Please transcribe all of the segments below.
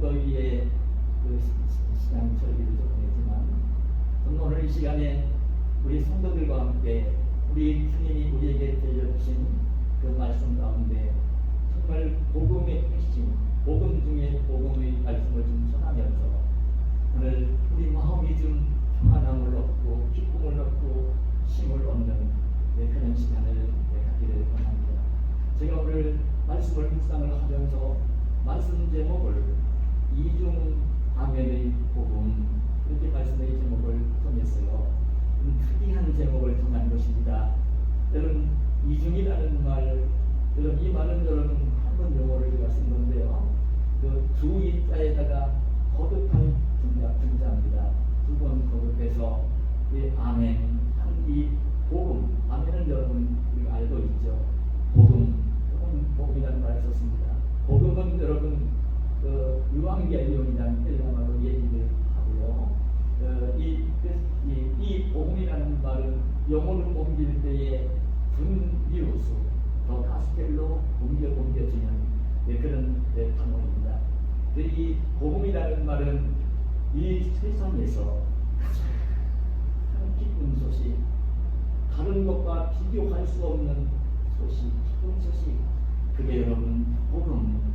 목도위에 그 시간 설교를 조금 했지만, 저는 오늘 이 시간에 우리 성도들과 함께 우리 주님이 우리에게 들려주신 그 말씀 가운데 정말 복음의 핵심, 복음 중에 복음의 말씀을 좀 전하면서 오늘 우리 마음이 좀 평안함을 얻고 기쁨을 얻고 힘을 얻는 그런 시간을 갖기를 원합니다. 제가 오늘 말씀을 묵상을 하면서 말씀 제목을 이중 아멘의 복음, 이렇게 말씀의 제목을 정했어요. 특이한 제목을 정한 것입니다. 여러분, 이중이라는 말, 여러분 이 말은 여러분 한번 영어를 제가 쓴 건데요. 그 두 이자에다가 거듭한 등자입니다. 두 번 거듭해서 아멘, 이 복음, 아멘은 여러분 우리가 알고 있죠. 복음이라는 말을 썼습니다. 복음은 여러분 그 유앙겔리온이라는 헬라말로 얘기를 하고요. 이 복음이라는 말은 영어를 옮길 때에 분리우스, 더 가스펠로 옮겨지는 그런 단어입니다. 이 복음이라는 말은 이 세상에서 가장 기쁜 소식, 다른 것과 비교할 수 없는 소식, 기쁜 소식, 그게 여러분 복음,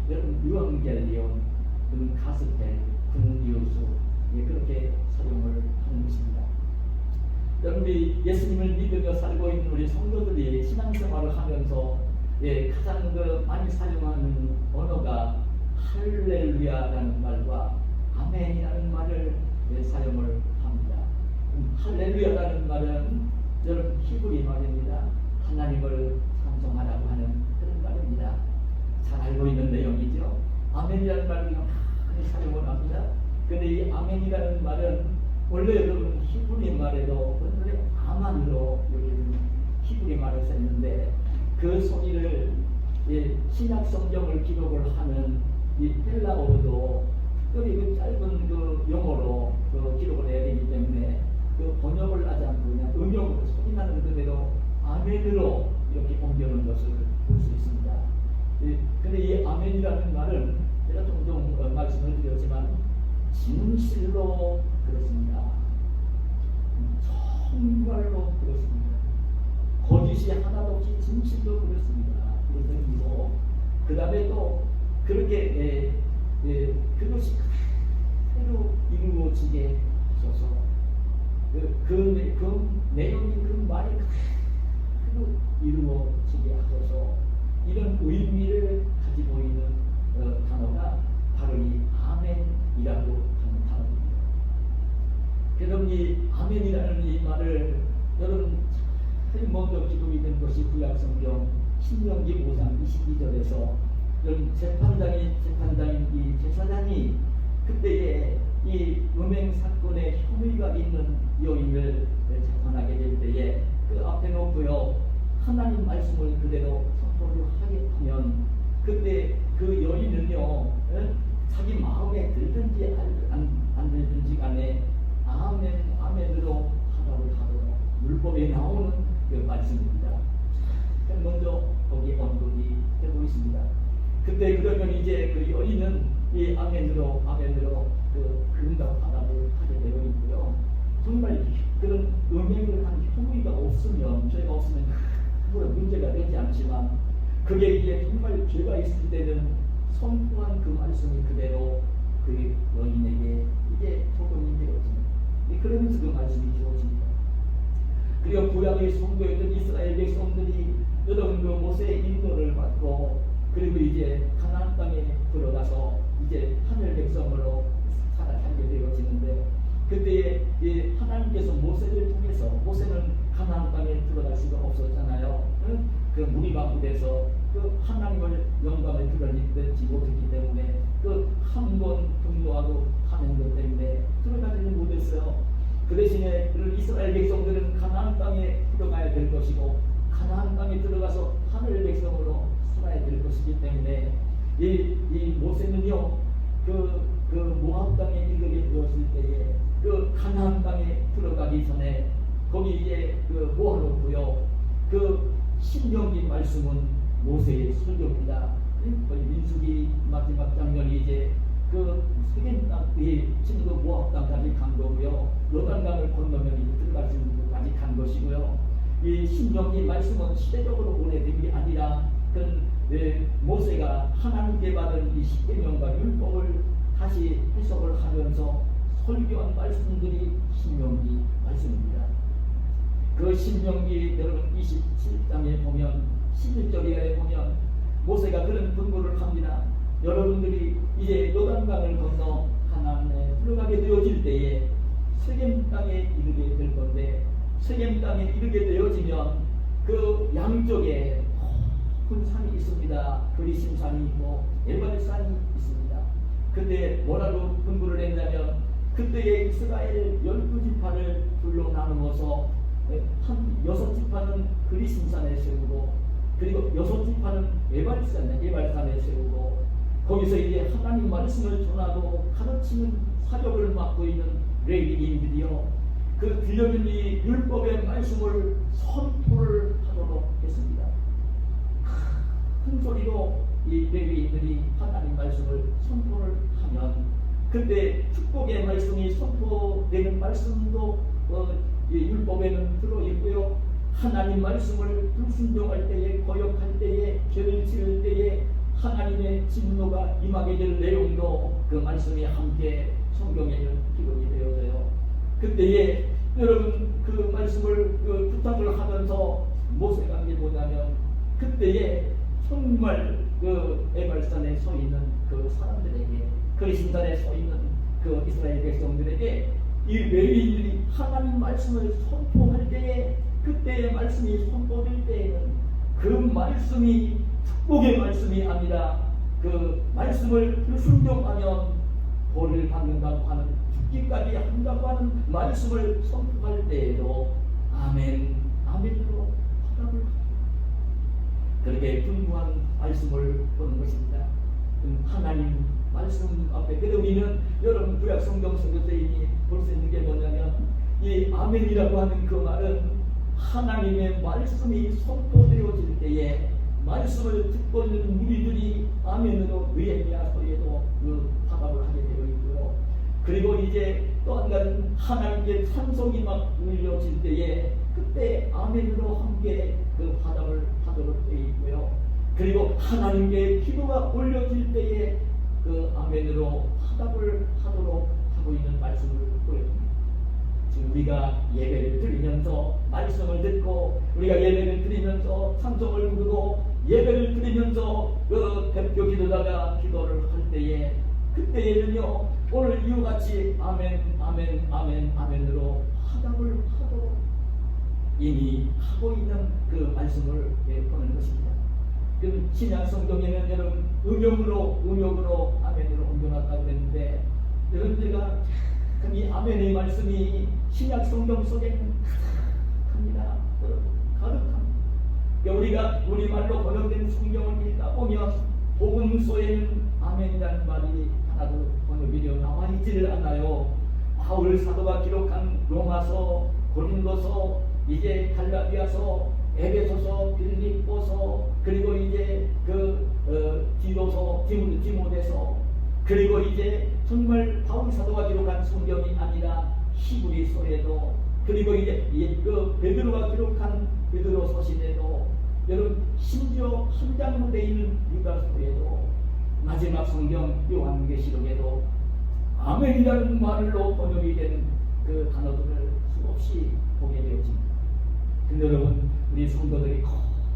여러분 유앙겔리온, 가스펠, 분리우스, 그렇게 사용을 하는 것입니다. 여러분이 예수님을 믿으며 살고 있는 우리 성도들이 신앙생활을 하면서 가장 많이 사용하는 언어가 할렐루야라는 말과 아멘이라는 말을 사용을 합니다. 할렐루야라는 말은 여러분 히브리 말입니다. 하나님을 찬송하라고 하는 그런 말입니다. 잘 알고 있는 내용이죠. 아멘이라는 말을 많이 사용을 합니다. 그런데 이 아멘이라는 말은 원래 여러분 히브리 말에도 원래 아만으로 여기 히브리 말을 썼는데 그 소리를 신약 성경을 기록을 하는 이 헬라어로도 그 짧은 그 용어로 기록을 해야 되기 때문에 그 번역을 하지 않고 그냥 음용으로 소리나는 그대로 아멘으로 이렇게 옮겨놓은 것을 볼 수 있습니다. 근데 이 아멘이라는 말은 제가 종종 말씀을 드렸지만 진실로 그렇습니다. 정말로 그렇습니다. 거짓이 하나도 없이 진실로 그렇습니다. 그런 의미로 그 다음에 또 그렇게 그것이 그대로 이루어지게 하소서. 그 내용이 그 말이 그대로 이루어지게 하소서. 이런 의미를 가지고 있는 단어가 바로 이 아멘이라고 하는 단어입니다. 여러분 이 아멘이라는 이 말을 여러분 제일 먼저 기록이 된 것이 구약성경 신명기 5장 22절에서 여러분 재판장인 이 제사장이 그때에 이 음행 사건에 혐의가 있는 여인을 재판하게 될 때에 그 앞에 놓고요 하나님 말씀을 그대로 선포를 하게 하면 그때 그 여인은요 자기 마음에 들든지 안 들든지 간에 아멘으로 하라고 하도록 율법에 나오는 그 말씀입니다. 먼저 거기 언급이 되고 있습니다. 그때 그러면 이제 그 여인은 이 아멘으로 응답하라고 하게 되어 있고요. 정말 그런 음행을 한 혐의가 없으면 죄가 없으면 아무런 문제가 되지 않지만 그게 이제 정말 죄가 있을 때는 선포한 그 말씀이 그대로 그 여인에게 이제 적용이 되어집니다. 그러면서 그 말씀이 주어집니다. 그리고 구약의 성도였던 이스라엘 백성들이 여러분 그 모세의 인도를 받고 그리고 이제 가나안 땅에 들어가서 이제 하늘 백성으로 살게 되어지는데 그때에 하나님께서 모세를 통해서 모세는 가나안 땅에 들어갈 수가 없었잖아요. 그 무리가 부대서 그 하나님을 영광을 드러내지 못했기 때문에 그 한 번 분노하고 하는 것 때문에 들어가지는 못했어요. 그 대신에 이스라엘 백성들은 가나안 땅에 들어가야 될 것이고 가나안 땅에 들어가서 하늘 백성으로 살아야 될 것이기 때문에 이 모세는요 그 모압 땅에 이르게 되었을 때에 그 가나안 땅에 들어가기 전에 거기 이제 그 모아놓고요 그 신명기 말씀은 모세의 설교입니다. 민수기 마지막 장면이 이제 그 세겜 땅이 지금 모압 땅까지 간 거고요. 요단강을 건너면 이제 들어갈 수 있는 곳까지 간 것이고요. 이 신명기 말씀은 시대적으로 오래된 게 아니라 모세가 하나님께 받은 이 십계명과 율법을 다시 해석을 하면서 설교한 말씀들이 신명기 말씀입니다. 그 신명기 여러분 27장에 보면 11절에 보면 모세가 그런 분부를 합니다. 여러분들이 이제 요단강을 건너 가나안에 들어가게 되어질 때에 세겜 땅에 이르게 될 건데, 세겜 땅에 이르게 되어지면 그 양쪽에 큰 산이 있습니다. 그리심산이 있고 에발산이 있습니다. 근데 뭐라고 분부를 했냐면, 그때의 이스라엘 12지파를 둘로 나누어서 한 6지파는 그리심산에 세우고, 그리고 6지파는 에발산에 세우고, 거기서 이제 하나님 말씀을 전하고 가르치는 사역을 맡고 있는 레위인들이요, 그 들려준 이 율법의 말씀을 선포를 하도록 했습니다. 큰 소리로 이 레위인들이 하나님 말씀을 선포를 하면, 그때 축복의 말씀이 선포되는 말씀도 율법에는 들어있고요, 하나님 말씀을 불순종할 때에, 거역할 때에, 죄를 지을 때에 하나님의 진노가 임하게 될 내용도 그 말씀이 함께 성경에는 기록이 되어져요. 그때에 여러분 그 말씀을 부탁을 하면서 모세가 한 게 뭐냐면, 그때에 정말 그 에발산에 서 있는 그 사람들에게, 그리심산에 서 있는 그 이스라엘 백성들에게 이 레위인들이 하나님 말씀을 선포할 때에, 그때의 말씀이 선포될 때에는 그 말씀이 축복의 말씀이 아니라 그 말씀을 불순종하면 벌을 받는다고 하는, 죽기까지 한다고 하는 말씀을 선포할 때에도 아멘, 아멘으로 화답을 그렇게 분부한 말씀을 보는 것입니다. 하나님 말씀 앞에, 그래서 우리는 여러분 구약 성경 선교사님이 볼 수 있는 게 뭐냐면, 이 아멘이라고 하는 그 말은 하나님의 말씀이 선포되어질 때에 말씀을 듣고 있는 우리들이 아멘으로 느헤미야서에도 그 화답을 하게 되어 있고요. 그리고 이제 또 한 가지 하나님께 찬송이 막 울려질 때에 그때 아멘으로 함께 그 화답을 하도록 되어 있고요. 그리고 하나님께 기도가 올려질 때에 그 아멘으로 화답을 하도록 하고 있는 말씀을 보여줍니다. 지금 우리가 예배를 드리면서 말씀을 듣고, 우리가 예배를 드리면서 찬송을 부르고, 예배를 드리면서 그 대표 기도자가 기도를 할 때에, 그때에는요 오늘 이와 같이 아멘, 아멘, 아멘, 아멘으로 화답을 하도록 이미 하고 있는 그 말씀을 보는 것입니다. 그 신약 성경에는 여러분 음역으로 아멘으로 옮겨놨다고 했는데, 여러분 제가 이 아멘의 말씀이 신약 성경 속에는 가득합니다. 가득합니다. 우리가 우리말로 번역된 성경을 읽다 보면 복음서에는 아멘이라는 말이 하나도 번역이 되어 나와 있지를 않아요. 바울 사도가 기록한 로마서, 고린도서, 이제 갈라디아서, 에베소서, 빌립보서, 그리고 이제 디도서, 디모데서, 그리고 이제 정말 바울 사도가 기록한 성경이 아니라 히브리서에도, 그리고 이제 그 베드로가 기록한 베드로 서신에도, 여러분 심지어 한 장으로 되어 있는 유다서에도, 마지막 성경 요한계시록에도 아멘이라는 말로 번역이 된 그 단어들을 수없이 보게 되었습니다. 근데 여러분 우리 성도들이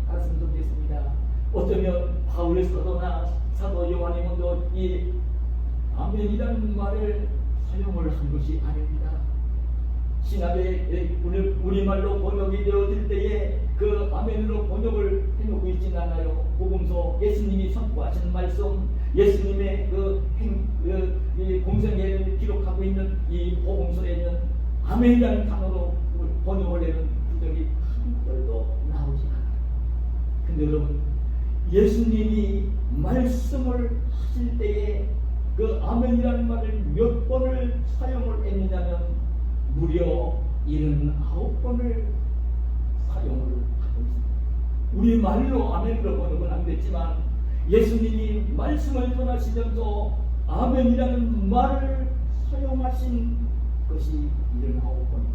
가슴 좋겠습니다. 어쩌면 바울 사도나 사도 요한이문도 이 아멘이라는 말을 사용을 한 것이 아닙니다. 신약의 우리말로 번역이 되어질 때에 그 아멘으로 번역을 해놓고 있지는 않아요. 복음서, 예수님이 선포하신 말씀, 예수님의 공생애를 기록하고 있는 이 복음서에는 아멘이라는 단어로 번역을 내는 구절이 한 절도 나오지 않아요. 근데 여러분 예수님이 말씀을 하실 때에 그 아멘이라는 말을 몇 번을 사용을 했느냐면 무려 79번을 사용을 하고 있습니다. 우리 말로 아멘으로 번역은 안 됐지만 예수님이 말씀을 전하시면서 아멘이라는 말을 사용하신 것이 79번.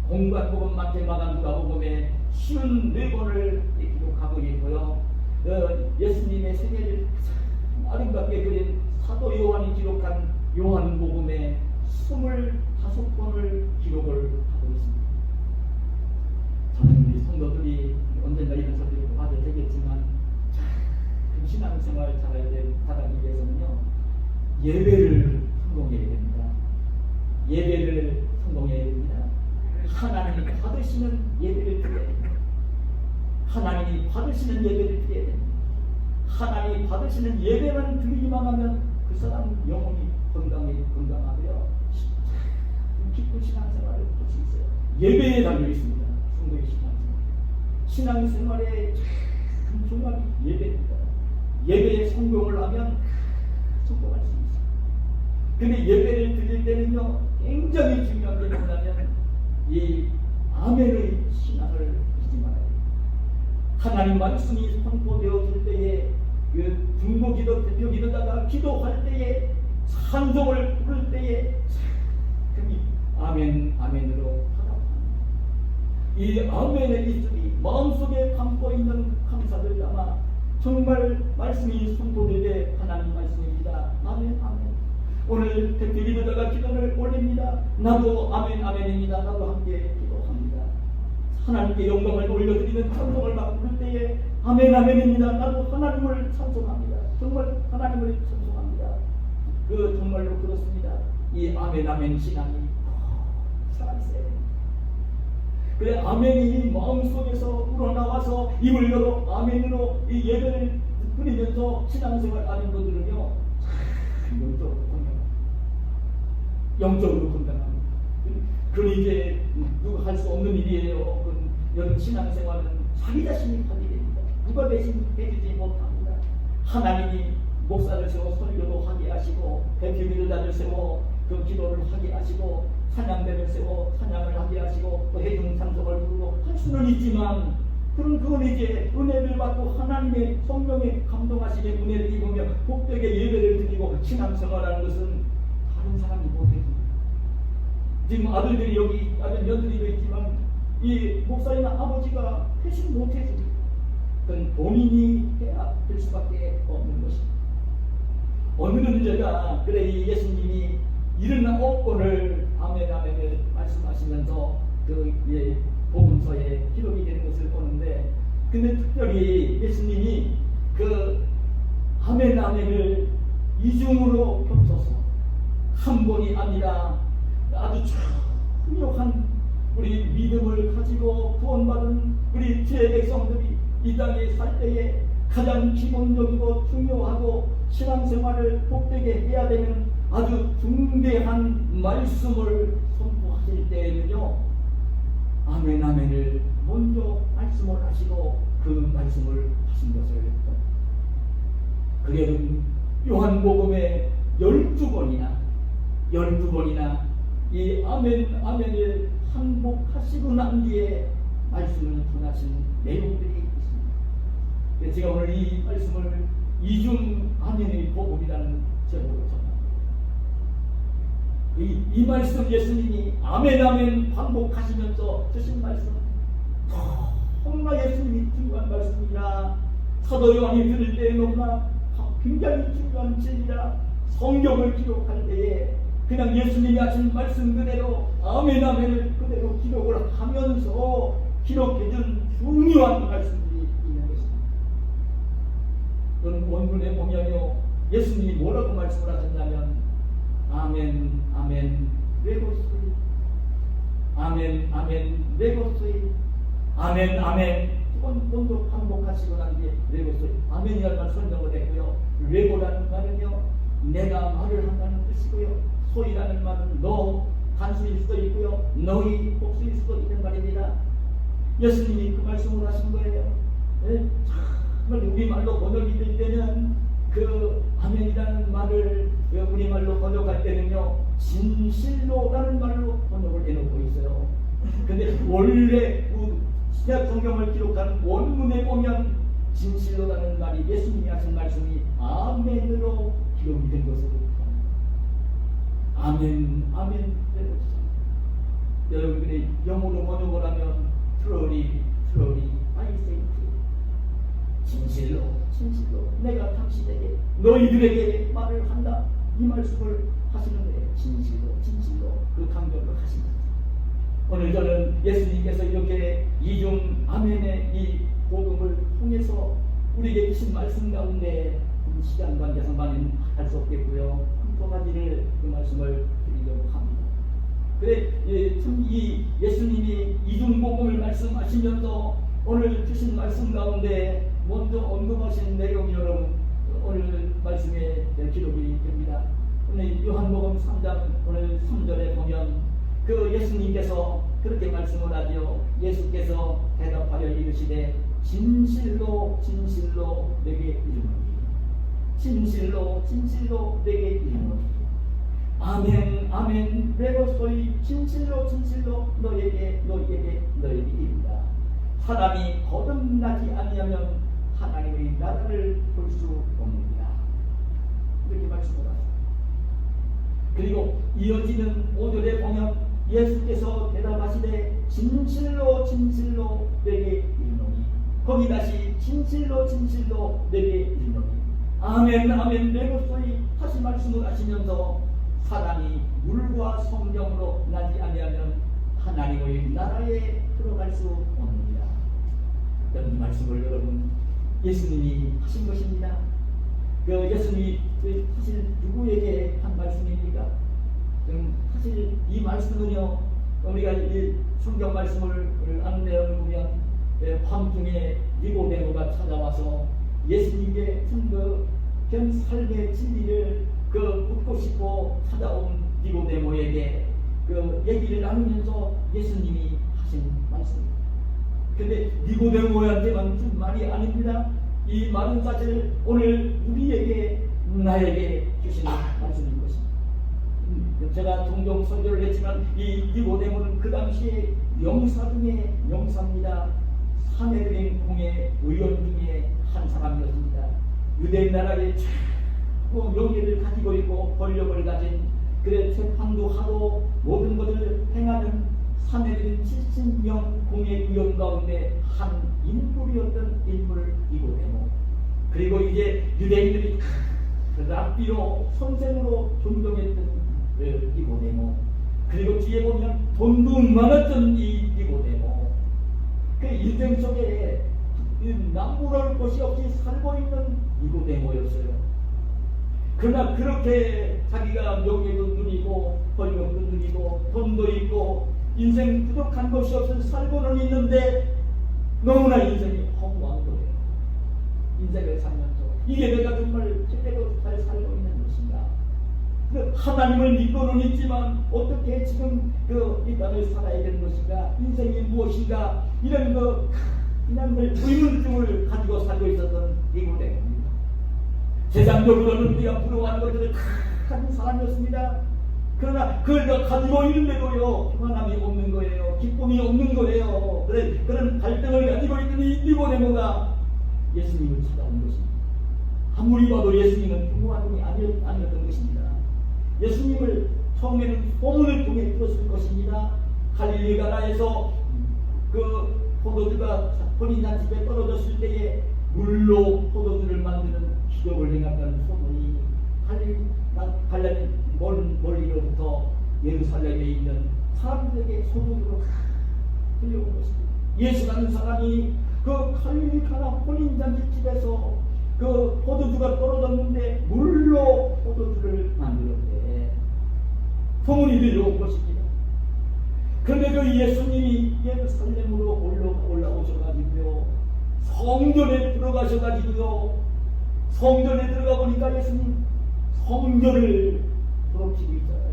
공관복음, 마태, 마가, 누가복음에 54번을 기록하고 있고요. 예수님의 생애를 아름답게 그린 사도 요한이 기록한 요한복음에 25번을 기록을 하고 있습니다. 저는 우리 성도들이 언젠가 이런 소리를 하게 되겠지만 참 신앙생활 잘하기 위해서는요, 예배를 성공해야 됩니다. 예배를 성공해야 됩니다. 하나님이 받으시는 예배를 드려야 됩니다. 하나님이 받으시는 예배를 드려야 됩니다. 하나님이 받으시는 예배만 드리기만 하면 그 사람 영혼이 건강하고요, 기쁜 신앙생활을 할 수 있어요. 예배에 달려 있습니다. 성도의 신앙생활의 큰 종합이 예배입니다. 예배에 성공을 하면 성공할 수 있어요. 근데 예배를 드릴 때는요, 굉장히 중요한 게 뭐냐면 이 아멘의 신앙을 잊지 말아야 돼요. 하나님 말씀이 선포되어질 때에 그 중보기도 대표기도다가 기도할 때에 찬송을 부를 때에 그 아멘 아멘으로 화답합니다. 이 아멘의 입술이 마음속에 담고 있는 감사를 담아 정말 말씀이 선포될 때 하나님 말씀입니다. 아멘 아멘. 오늘 대표기도다가 기도를 올립니다. 나도 아멘 아멘입니다. 나도 함께 기도합니다. 하나님께 영광을 올려드리는 찬송을 막 부를 때에 아멘 아멘입니다. 나도 하나님을 찬송합니다. 정말 하나님을 찬송합니다. 그 정말로 그렇습니다. 이 아멘 아멘 신앙이 살아있어야 됩니다. 그래 아멘이 마음속에서 우러나와서 입을 열어 아멘으로 이 예배를 드리면서 신앙생활 하는 분들은요, 영적으로 건강합니다. 그건 이제 누가 할 수 없는 일이에요. 여러분 신앙생활은 자기 자신이 하게 됩니다. 누가 대신 해주지 못합니다. 하나님이 목사를 세워 설교도 하게 하시고 대표기도자를 세워 그 기도를 하게 하시고 찬양대를 세워 찬양을 하게 하시고 또 해중 찬송을 부르고 할 수는 있지만 그건 이제 은혜를 받고 하나님의 성령의 감동하시는 은혜를 입으며 복되게 예배를 드리고 신앙생활하는 것은 다른 사람이 못해줍니다. 지금 아들들이 여기 아들 며느리도 있지만 이 목사님 아버지가 대신 못해줍니다. 그건 본인이 해야 될 수밖에 없는 것입니다. 오늘은 제가 그래 이 예수님이 79번을 아멘 아멘을 말씀하시면서 그 복음서에 기록이 되는 것을 보는데, 근데 특별히 예수님이 그 아멘 아멘을 이중으로 겹쳐서 한 번이 아니라 아주 중요한 우리 믿음을 가지고 구원받은 우리 주의 백성들이 이 땅에 살 때에 가장 기본적이고 중요하고 신앙생활을 복되게 해야 되는 아주 중대한 말씀을 선포하실 때에는요, 아멘 아멘을 먼저 말씀을 하시고 그 말씀을 하신 것을 그래도 요한복음에 12번이나 이 아멘 아멘을 한복하시고 난 뒤에 말씀을 전하신 내용들이 있습니다. 제가 오늘 이 말씀을 이중 아멘의 복음이라는 제목으로 전합니다. 이 말씀 예수님이 아멘 아멘 반복하시면서 주신 말씀, 너무나 예수님이 중요한 말씀이라 사도 요한이 들을 때에 너무나 굉장히 중요한 진리라 성경을 기록할 때에 그냥 예수님이 하신 말씀 그대로 아멘 아멘을 그대로 기록을 하면서 기록해준 중요한 말씀들이 있는 것입니다. 그런 원문에 보면요, 예수님이 뭐라고 말씀을 하셨냐면 아멘 아멘 레고스이 아멘 아멘 레고스이 아멘 아멘 두 번 번도 반복하시고 난 뒤에 레고스이 아멘이라는 말 설명을 했고요. 레고라는 말은요, 내가 말을 한다는 뜻이고요. 소이라는 말은 너 단수일 수도 있고요, 너희 복수일 수도 있는 말입니다. 예수님이 그 말씀을 하신 거예요. 네? 정말 우리말로 번역이 될 때는 그 아멘이라는 말을 우리말로 번역할 때는요, 진실로라는 말로 번역을 해놓고 있어요. 근데 원래 신약 성경을 기록한 원문에 보면 진실로라는 말이 예수님이 하신 말씀이 아멘으로 기록이 된 것을 아멘 아멘 해봅시다. 여러분들이 영어로 번역을 하면 truly I say to you, 진실로 내가 당신에게 너희들에게 말을 한다. 이 말씀을 하시는 거예요. 진실로 그 강조를 하신다. 오늘 저는 예수님께서 이렇게 이중 아멘의 이 복음을 통해서 우리에게 주신 말씀 가운데 시간 관계상관은 할 수 없겠고요. 한 가지를 그 말씀을 드리려고 합니다. 그래, 참 이 예수님이 이중 복음을 말씀하시면서 오늘 주신 말씀 가운데 먼저 언급하신 내용이 여러분 오늘 말씀에 기록이 됩니다. 오늘 요한복음 3장 오늘 3절에 보면 그 예수님께서 그렇게 말씀을 하죠. 예수께서 대답하여 이르시되 진실로 내게 이르노니 진실로 내게 이르노니 아멘 레고소이 진실로 너에게 이른다. 사람이 거듭나지 아니하면 하나님의 나라를 볼 수 없느니라. 이렇게 말씀을 하십니다. 그리고 이어지는 5절에 보면 예수께서 대답하시되 진실로 내게 이르노니 거기 다시 진실로 내게 이르노니 아멘 레고소이 다시 말씀을 하시면서 사람이 물과 성령으로 나지 아니하면 하나님의 나라에 들어갈 수 없느니라. 이 말씀을 여러분 예수님이 하신 것입니다. 그 예수님이 사실 누구에게 한 말씀입니까? 사실 이 말씀은요 우리가 이 성경 말씀을 아는 내용을 보면 밤중에 니고데모가 찾아와서 예수님께 그 삶의 진리를 묻고 싶어 찾아온 니고데모에게 그 얘기를 나누면서 예수님이 하신 말씀입니다. 근데 니고데모한테만 준 말이 아닙니다. 이 말은 사실 오늘 우리에게 나에게 주시는 말씀인 것입니다. 제가 종종 설교를 했지만 이 니고데모는 그 당시에 명사 중에 명사입니다. 사내들인 공의 의원 중에 한 사람이었습니다. 유대 나라의 최고 명예를 가지고 있고 권력을 가진 그래 재판도 하고 모든 것을 행하는 사내들인 70명 공의 의원 가운데 한 인물이었던 인물 니고데모. 그리고 이제 유대인들이 랍비로 선생으로 존경했던 니고데모. 그리고 뒤에 보면 돈도 많았던 이 니고데모. 그 인생 속에 남부러울 곳이 없이 살고 있는 니고데모였어요. 그러나 그렇게 자기가 명예도 누리고 권력도 누리고 돈도 있고 인생 부족한 것이 없어서 살고는 있는데 너무나 인생이 허무한 거예요. 인생을 살면서 이게 내가 정말 제대로 잘 살고 있는 것인가? 하나님을 믿고는 있지만 어떻게 지금 이 땅을 살아야 되는 것인가? 인생이 무엇인가? 이런 그냥 의문점을 가지고 살고 있었던 니고데모입니다. 세상적으로는 우리가 부러워하는 것들을 다 가진 사람이었습니다. 그러나 그걸 가지고 있는데도요 평안함이 없는 거예요. 기쁨이 없는 거예요. 그런 갈등을 가지고 있던 이 니고데모가 예수님을 찾아온 것입니다. 아무리 봐도 예수님은 평범한 분이 아니었던 것입니다. 예수님을 처음에는 소문을 통해 들었을 것입니다. 갈릴리 가나에서 그 포도주가 혼인잔치에 떨어졌을 때에 물로 포도주를 만드는 기적을 행했다는 소문이 갈릴리 멀리로부터 예루살렘에 있는 사람들에게 소문으로 들려온 것입니다. 예수라는 사람이 그 갈릴리 가나 혼인잔치집에서 그 포도주가 떨어졌는데 물로 포도주를 만들었대. 소문이 들려온 것입니다. 그런데 그 예수님이 예루살렘으로 올라오셔가지고요 성전에 들어가셔가지고요 성전에 들어가 보니까 예수님 성전을 부럽치고 있잖아요.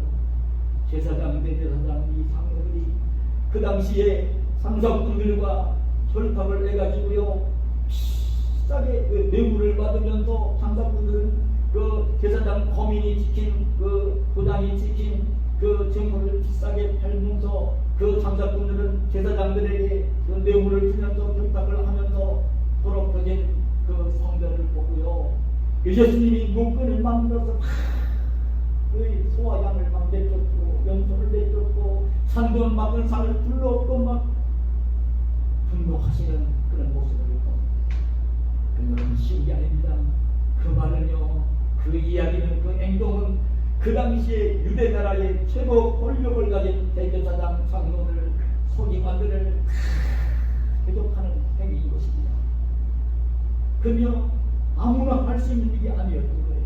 제사장, 대제사장, 이 장로들이 그 당시에 상사분들과 절탑을 내가지고요 비싸게 뇌물을 받으면서 상사분들은 그 제사장 거민이 지킨 그 도장이 지킨 그 재물을 비싸게 팔면서 그 장사꾼들은 제사장들에게 그 뇌물을 주면서 결탁을 하면서 더럽혀진 그 성전을 보고요. 예수님이 목근을 만들어서 그 소와 양을 막 내쫓고 염소를 내쫓고 산돈 막은 산을 불러엎고 막 분노하시는 그런 모습을 봅니다. 그건 쉬운 게 아닙니다. 그 말은요, 그 이야기는, 그 행동은 그 당시에 유대 나라의 최고 권력을 가진 대제사장 장로들 서기관들을 대적하는 행위인 것입니다. 그러면 아무나 할 수 있는 일이 아니었던 거예요.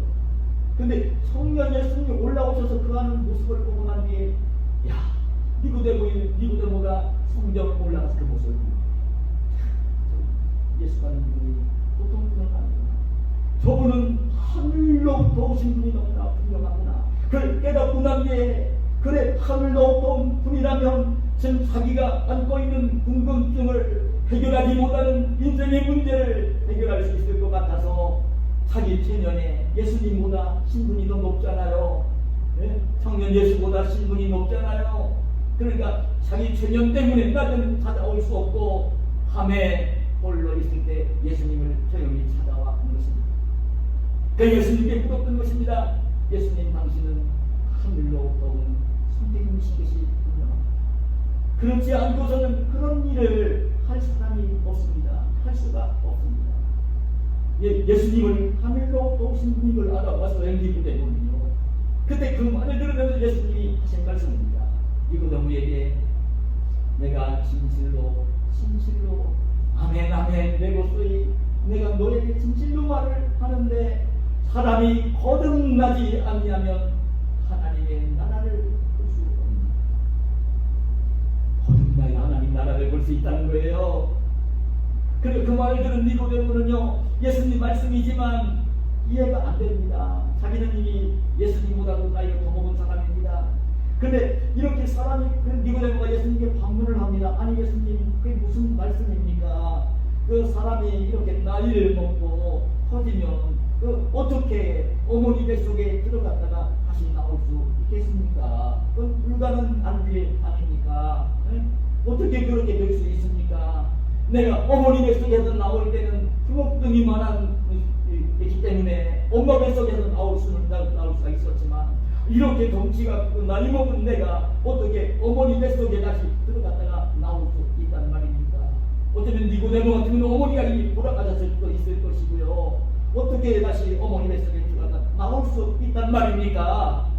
근데 성령 예수님이 올라오셔서 그 하는 모습을 보고 난 뒤에, 야, 니고데모가 성전을 올라가서 그 모습을 봅니다. 예수라는 분이 보통 분은 아니구나. 저분은 하늘로부터 오신 분이 너무나 분명하구나. 그걸 깨닫고 난 뒤에, 그래, 하늘로부터 온 분이라면 지금 자기가 안고 있는 궁금증을 해결하지 못하는 인생의 문제를 해결할 수 있을 것 같아서 자기 체면에 예수님보다 신분이 더 높잖아요. 네? 청년 예수보다 신분이 높잖아요. 그러니까 자기 체면 때문에 나는 찾아올 수 없고 밤에 홀로 있을 때 예수님을 조용히 찾아와 온 것입니다. 그 예수님께 물었던 것입니다. 예수님, 당신은 하늘로부터 온 선생님이신 것이 분명합니다. 그렇지 않고서는 그런 일을 할 사람이 없습니다. 할 수가 없습니다. 예수님을 하늘로부터 오신 분인 걸 알아봐서 행기부 때문이요. 그때 그 말을 들으면서 예수님이 하신 말씀입니다. 니고데모에게 내가 진실로 아멘 아멘 내고소이 내가 너에게 진실로 말을 하는데 사람이 거듭나지 아니하면 하나님의 나라를 볼 수 없습니다. 거듭나야 하나님 나라를 볼 수 있다는 거예요. 그리고 그 말을 들은 니고데모는요, 예수님 말씀이지만 이해가 안 됩니다. 자기는 이미 예수님보다도 나이가 더 먹은 사람입니다. 근데 이렇게 사람이, 니고데모가 예수님께 반문을 합니다. 아니 예수님, 그게 무슨 말씀입니까? 그 사람이 이렇게 나이를 먹고 커지면 그 어떻게 어머니 뱃속에 들어갔다가 다시 나올 수 있겠습니까? 그건 불가능한 일 아닙니까? 네? 어떻게 그렇게 될 수 있습니까? 내가 어머니 뱃속에서 나올 때는 주먹등이만한 있기 때문에 엄마 뱃속에서 나올 수가 있었지만 이렇게 덩치가 크고 나이 먹은 내가 어떻게 어머니 뱃속에 다시 들어갔다가 나올 수 있단 말입니까? 어쩌면 니고데모 같은 경우는 어머니가 이미 돌아가셨을 수도 있을 것이고요. 어떻게 다시 어머니 뱃속에 들어갔다 나올 수 있단 말입니까?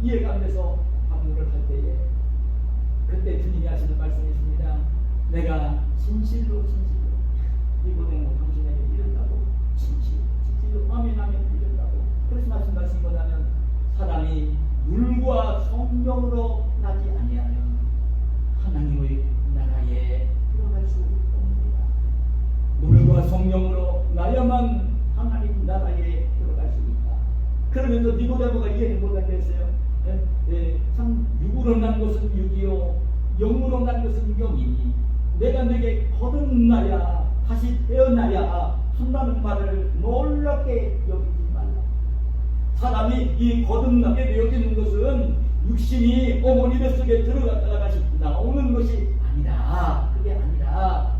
이해가 안 돼서 반문을 할 때에 그때 주님이 하시는 말씀이 있습니다. 내가 진실로 니고데모 당신에게 이른다고 진실로 아멘 이른다고. 그래서 말씀이 뭐냐면 사람이 물과 성령으로 나지 아니하면 하나님의 나라에 들어갈 수 없습니다. 물과 성령으로 나야만 하나님 나라에 들어갈 수 있다. 그러면서 니고데모가 이해를 못하겠어요. 참 육으로 난 것은 육이요 영으로 난 것은 영이니 내가 내게 거듭나야 다시 태어나야 한다는 말을 놀랍게 여기지 말라. 사람이 이 거듭나게 되어지는 것은 육신이 어머니 뱃속에 들어갔다가 다시 나오는 것이 아니라, 그게 아니라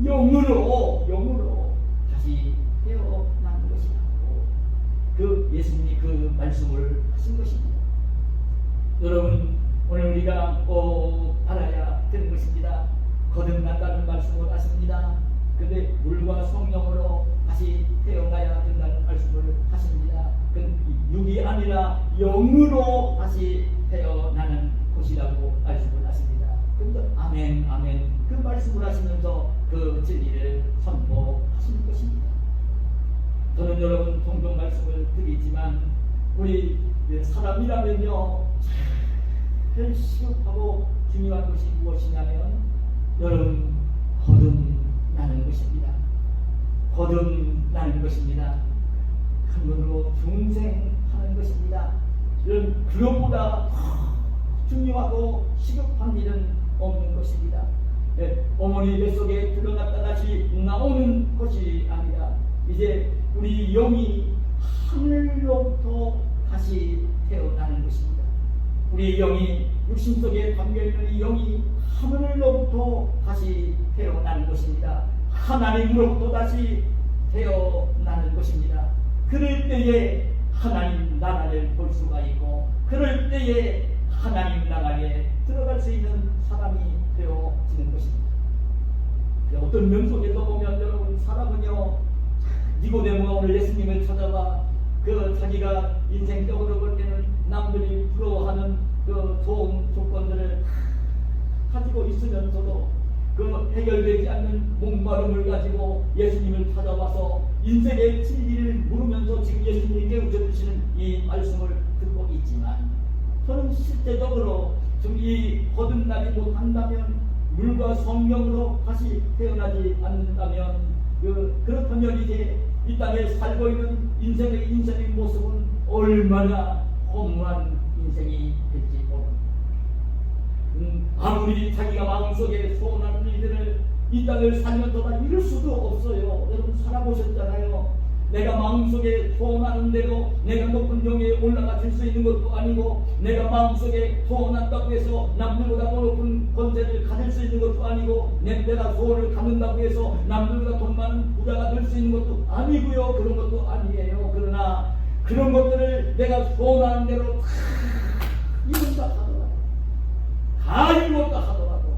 영으로 다시 태어나는 것이라고 그 예수님이 그 말씀을 하신 것입니다. 여러분, 오늘 우리가 꼭 알아야 되는 것입니다. 거듭난다는 말씀을 하십니다. 근데 물과 성령으로 다시 태어나야 된다는 말씀을 하십니다. 그 육이 아니라 영으로 다시 태어나는 것이라고 말씀을 하십니다. 그런데 아멘 그 말씀을 하시면서 그 진리를 선포하시는 것입니다. 저는 여러분 종종 말씀을 드리지만 우리 사람이라면요 제일 시급하고 중요한 것이 무엇이냐면 여러분 거듭나는 것입니다. 거듭나는 것입니다. 하늘로 중생하는 것입니다. 이런 그것보다 중요하고 시급한 일은 없는 것입니다. 어머니 뱃속에 들어갔다 다시 나오는 것이 아니라 이제 우리 영이 하늘로부터 다시 태어나는 것입니다. 우리 영이 육신 속에 담겨있는 이 영이 하늘로부터 다시 태어나는 것입니다. 하나님으로부터 다시 태어나는 것입니다. 그럴 때에 하나님 나라를 볼 수가 있고, 그럴 때에 하나님 나라에 들어갈 수 있는 사람이 되어지는 것입니다. 어떤 명속에서 보면 여러분, 사람은요, 니고데모가 오늘 예수님을 찾아와 자기가 인생적으로 볼 때는 남들이 부러워하는 좋은 조건들을 가지고 있으면서도 해결되지 않는 목마름을 가지고 예수님을 찾아와서 인생의 진리를 물으면서 지금 예수님이 깨우쳐 주시는 이 말씀을 듣고 있지만, 저는 실제적으로 지금 이 거듭나지 못한다면, 물과 성령으로 다시 태어나지 않는다면, 그렇다면 이제 이 땅에 살고 있는 인생의 모습은 얼마나 허무한 인생이 될지 모릅니다. 아무리 자기가 마음속에 소원하는 일들을 이 땅을 살면서 다 이룰 수도 없어요. 여러분 살아보셨잖아요. 내가 마음속에 소원하는 대로 내가 높은 영에 올라가질 수 있는 것도 아니고, 내가 마음속에 소원한다고 해서 남들보다 더 높은 권세를 가질 수 있는 것도 아니고, 내가 소원을 갖는다고 해서 남들보다 돈 많은 부자가 될 수 있는 것도 아니고요. 그런 것도 아니에요. 그러나 그런 것들을 내가 소원하는 대로 다 이룬다 하더라도, 다 이뤘다 하더라도,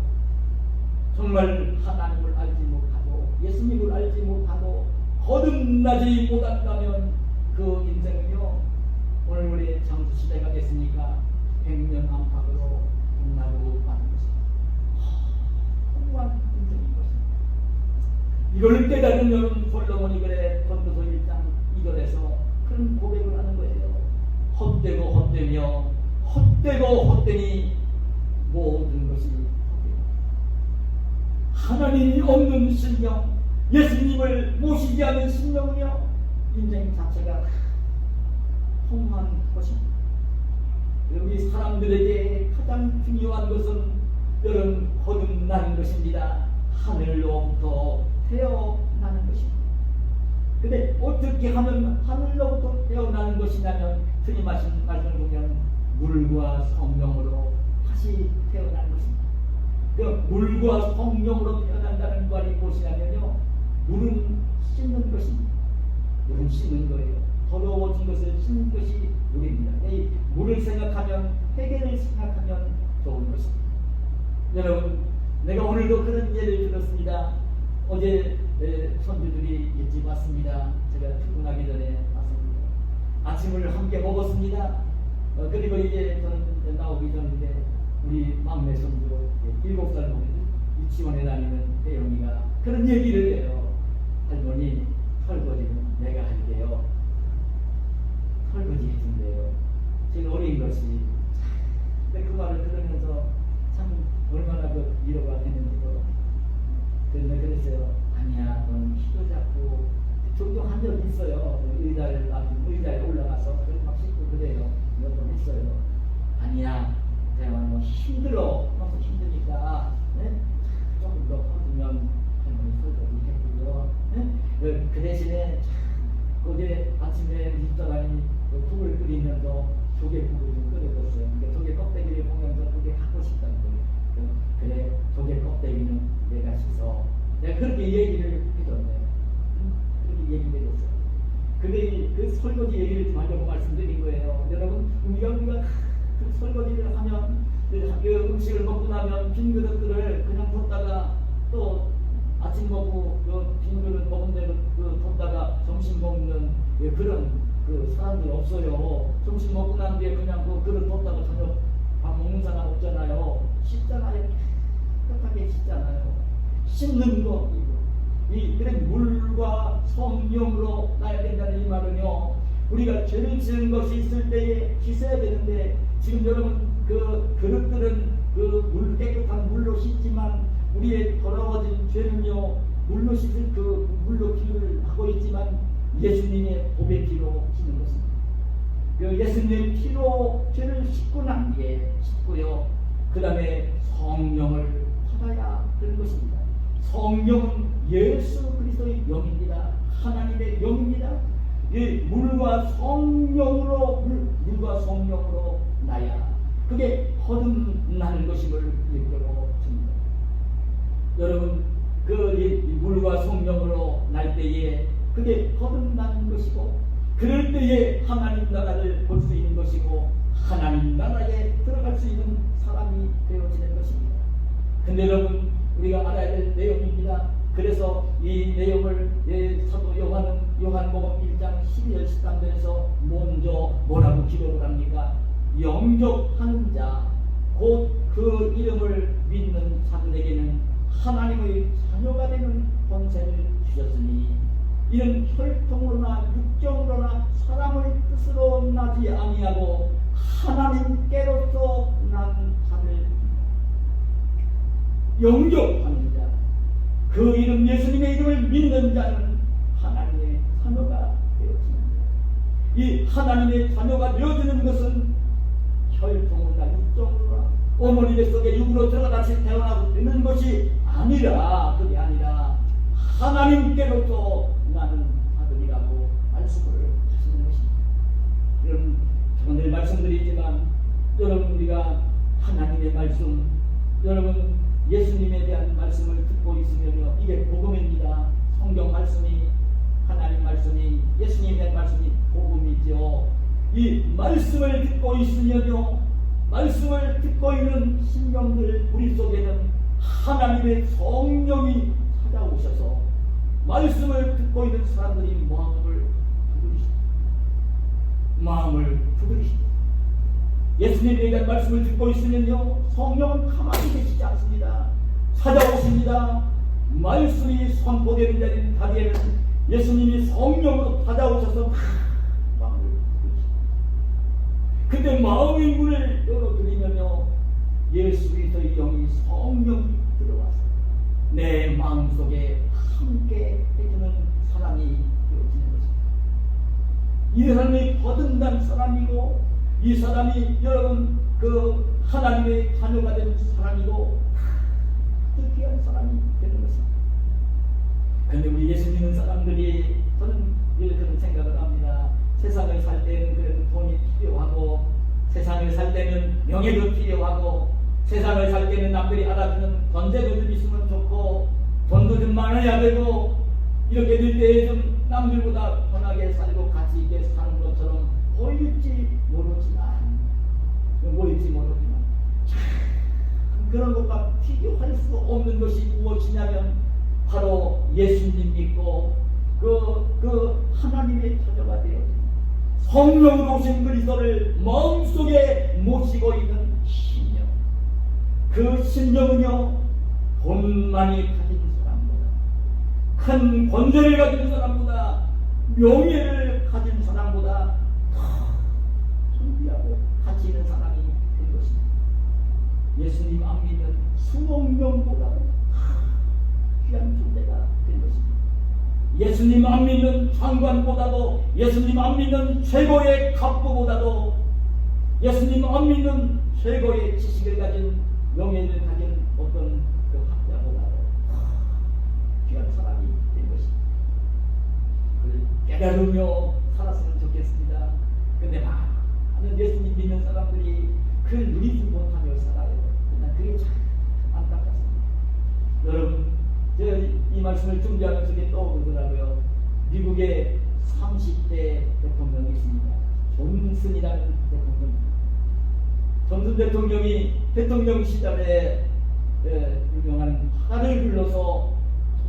정말 하나님을 알지 못하고 예수님을 알지 못하고 거듭나지 못한다면 그 인생은요, 오늘 우리 장수시대가 됐으니까 100년 안팎으로 끝나고 마는 것입니다. 허무한 인생인 것입니다. 이걸 깨달은 여러분, 솔로몬이 그래 전도서 1장 2절에서 그런 고백을 하는 거예요. 헛되고 헛되며 헛되고 헛되니 모든 것이 헛되고, 하나님이 없는 신령, 예수님을 모시지 않는 신령은요, 인생 자체가 허무한 것입니다. 우리 사람들에게 가장 중요한 것은 여러분 거듭나는 것입니다. 하늘로부터 태어나는 것입니다. 근데 어떻게 하면 하늘로부터 태어나는 것이냐면, 주님 말씀 보면 물과 성령으로 다시 태어나는 것입니다. 그 물과 성령으로 태어난다는 말이 무엇이냐면요, 물은 씻는 것입니다. 물은 씻는 거예요. 더러워진 것을 씻는 것이 물입니다. 이 물을 생각하면, 회개를 생각하면 좋은 것입니다. 여러분, 내가 오늘도 그런 예를 들었습니다. 어제 선주들이 일찍 왔습니다. 제가 출근하기 전에 왔습니다. 아침을 함께 먹었습니다. 그리고 이제 저는 나오기 전인데, 우리 막내 선주 7살 먹는 유치원에 다니는 대영이가 그런 얘기를 해요. 할머니, 설거지는 내가 할게요. 설거지 해준대요. 지금 어린 것이. 근데 그 말을 들으면서 참 얼마나 위로가 되는지도. 그런데 그랬어요. 아니야, 넌 키도 작고, 종종 한 적 있어요. 의자에 올라가서 막 씻고 그래요. 몇 번 했어요. 아니야, 내가 뭐 힘들어. 너무 힘드니까, 네? 조금 더 커지면 할머니 설거지 해주고요. 네? 그 대신에 어제 아침에 입자간이 국을 끓이면서 조개국을 좀 끓여줬어요. 그러니까 조개 껍데기를 보면서 그게 갖고 싶다는 거예요. 그래, 조개 껍데기는 내가 씻어. 내가 그렇게 얘기를 해줬네요. 그렇게 얘기를 해줬어요. 근데 그 설거지 얘기를 좀 하려고 말씀드린 거예요. 여러분, 우리가 그 설거지를 하면, 그 음식을 먹고 나면 빈 그릇들을 그냥 뒀다가, 또 아침 먹고 빈 그릇 먹은 대로 뒀다가 점심 먹는 그런 사람들 없어요. 점심 먹고 난 뒤에 그냥 그 그릇 뒀다가 저녁 밥 먹는 사람 없잖아요. 씻잖아요. 깨끗하게 씻잖아요. 씻는 거, 그래 물과 성령으로 나야 된다는 이 말은요, 우리가 죄를 지은 것이 있을 때에 씻어야 되는데, 지금 여러분 그 그릇들은 깨끗한 물로 씻지만, 우리의 더러워진 죄는요, 물로 씻을 물로 피를 하고 있지만, 예수님의 보배 피로 씻는 것입니다. 그 예수님의 피로 죄를 씻고 난 뒤에 씻고요, 그 다음에 성령을 받아야 되는 것입니다. 성령은 예수 그리스도의 영입니다. 하나님의 영입니다. 이 물과 성령으로 나야 그게 거듭나는 것임을 일깨워 줍니다. 여러분, 이 물과 성령으로 날 때에 그게 거듭나는 것이고, 그럴 때에 하나님 나라를 볼 수 있는 것이고, 하나님 나라에 들어갈 수 있는 사람이 되어지는 것입니다. 근데 여러분, 우리가 알아야 될 내용입니다. 그래서 이 내용을 사도 요한복음 1장 12절 13절에서 먼저 뭐라고 기록을 합니까? 영접하는 자, 곧 그 이름을 믿는 자들에게는 하나님의 자녀가 되는 권세를 주셨으니 이는 혈통으로나 육정으로나 사람의 뜻으로 나지 아니하고 하나님께로서 난 자를 영접하는 자, 그 이름 예수님의 이름을 믿는 자는 하나님의 자녀가 되어집니다. 이 하나님의 자녀가 되어지는 것은 혈통으로나 육정으로나 어머니 뱃속에 육으로 들어가 다시 태어나고 되는 것이 아니라, 그게 아니라 하나님께로서 나는 아들이라고 말씀을 하시는 것입니다. 여러분, 제가 늘 말씀드리지만, 여러분 우리가 하나님의 말씀, 여러분 예수님에 대한 말씀을 듣고 있으면요, 이게 복음입니다. 성경 말씀이, 하나님 말씀이, 예수님에 대한 말씀이 복음이죠. 이 말씀을 듣고 있으면요, 말씀을 듣고 있는 신령들 우리 속에는 하나님의 성령이 찾아오셔서 말씀을 듣고 있는 사람들이 마음을 두드리십니다. 예수님에 대한 말씀을 듣고 있으면요, 성령은 가만히 계시지 않습니다. 찾아오십니다. 말씀이 선포되는 자리인 다리에는 예수님이 성령으로 찾아오셔서 마음을 두드리십니다. 근데 마음의 문을 열어드리면요, 예수 그리스도의 영이 성령이 들어와서 내 마음속에 함께 해주는 사람이 되어지는 것입니다. 이 사람이 거듭난 사람이고, 이 사람이 여러분 그 하나님의 자녀가 된 사람이고, 아주 귀한 사람이 되는 것입니다. 그런데 우리 예수 믿는 사람들이, 저는 늘 그런 생각을 합니다. 세상을 살 때는 그래도 돈이 필요하고, 세상을 살 때는 명예도 필요하고, 세상을 살 때는 남들이 알아주는 권세도 좀 있으면 좋고, 돈도 좀 많아야 되고, 이렇게 될 때 좀 남들보다 편하게 살고 같이 있게 사는 것처럼 보일지 모르지만 그런 것과 비교할 수 없는 것이 무엇이냐면 바로 예수님 믿고 그 하나님의 자녀가 되어 성령으로 오신 그리스도를 마음속에 모시고 있는 신령. 그 신령은요, 돈만이 가진 사람보다, 큰 권세를 가진 사람보다, 명예를 가진 사람보다 더 존귀하고 가치 있는 사람이 된 것입니다. 예수님 안 믿는 수억 명보다 귀한 존재가 된 것입니다. 예수님 안 믿는 장관보다도, 예수님 안 믿는 최고의 갑부보다도, 예수님 안 믿는 최고의 지식을 가진, 명예를 가진 어떤 그 학자보다도 귀한 사람이 된 것입니다. 그걸 깨달으며 살았으면 좋겠습니다. 근데 많은 예수님 믿는 사람들이 그걸 누리지 못하며 살아요. 그냥 그게 참 안타깝습니다. 여러분, 제가 이 말씀을 준비하면서 이게 떠오르더라고요. 미국의 30대 대통령이 있습니다. 존슨이라는 대통령. 존슨 대통령이 대통령 시절에 유명한 화를 불러서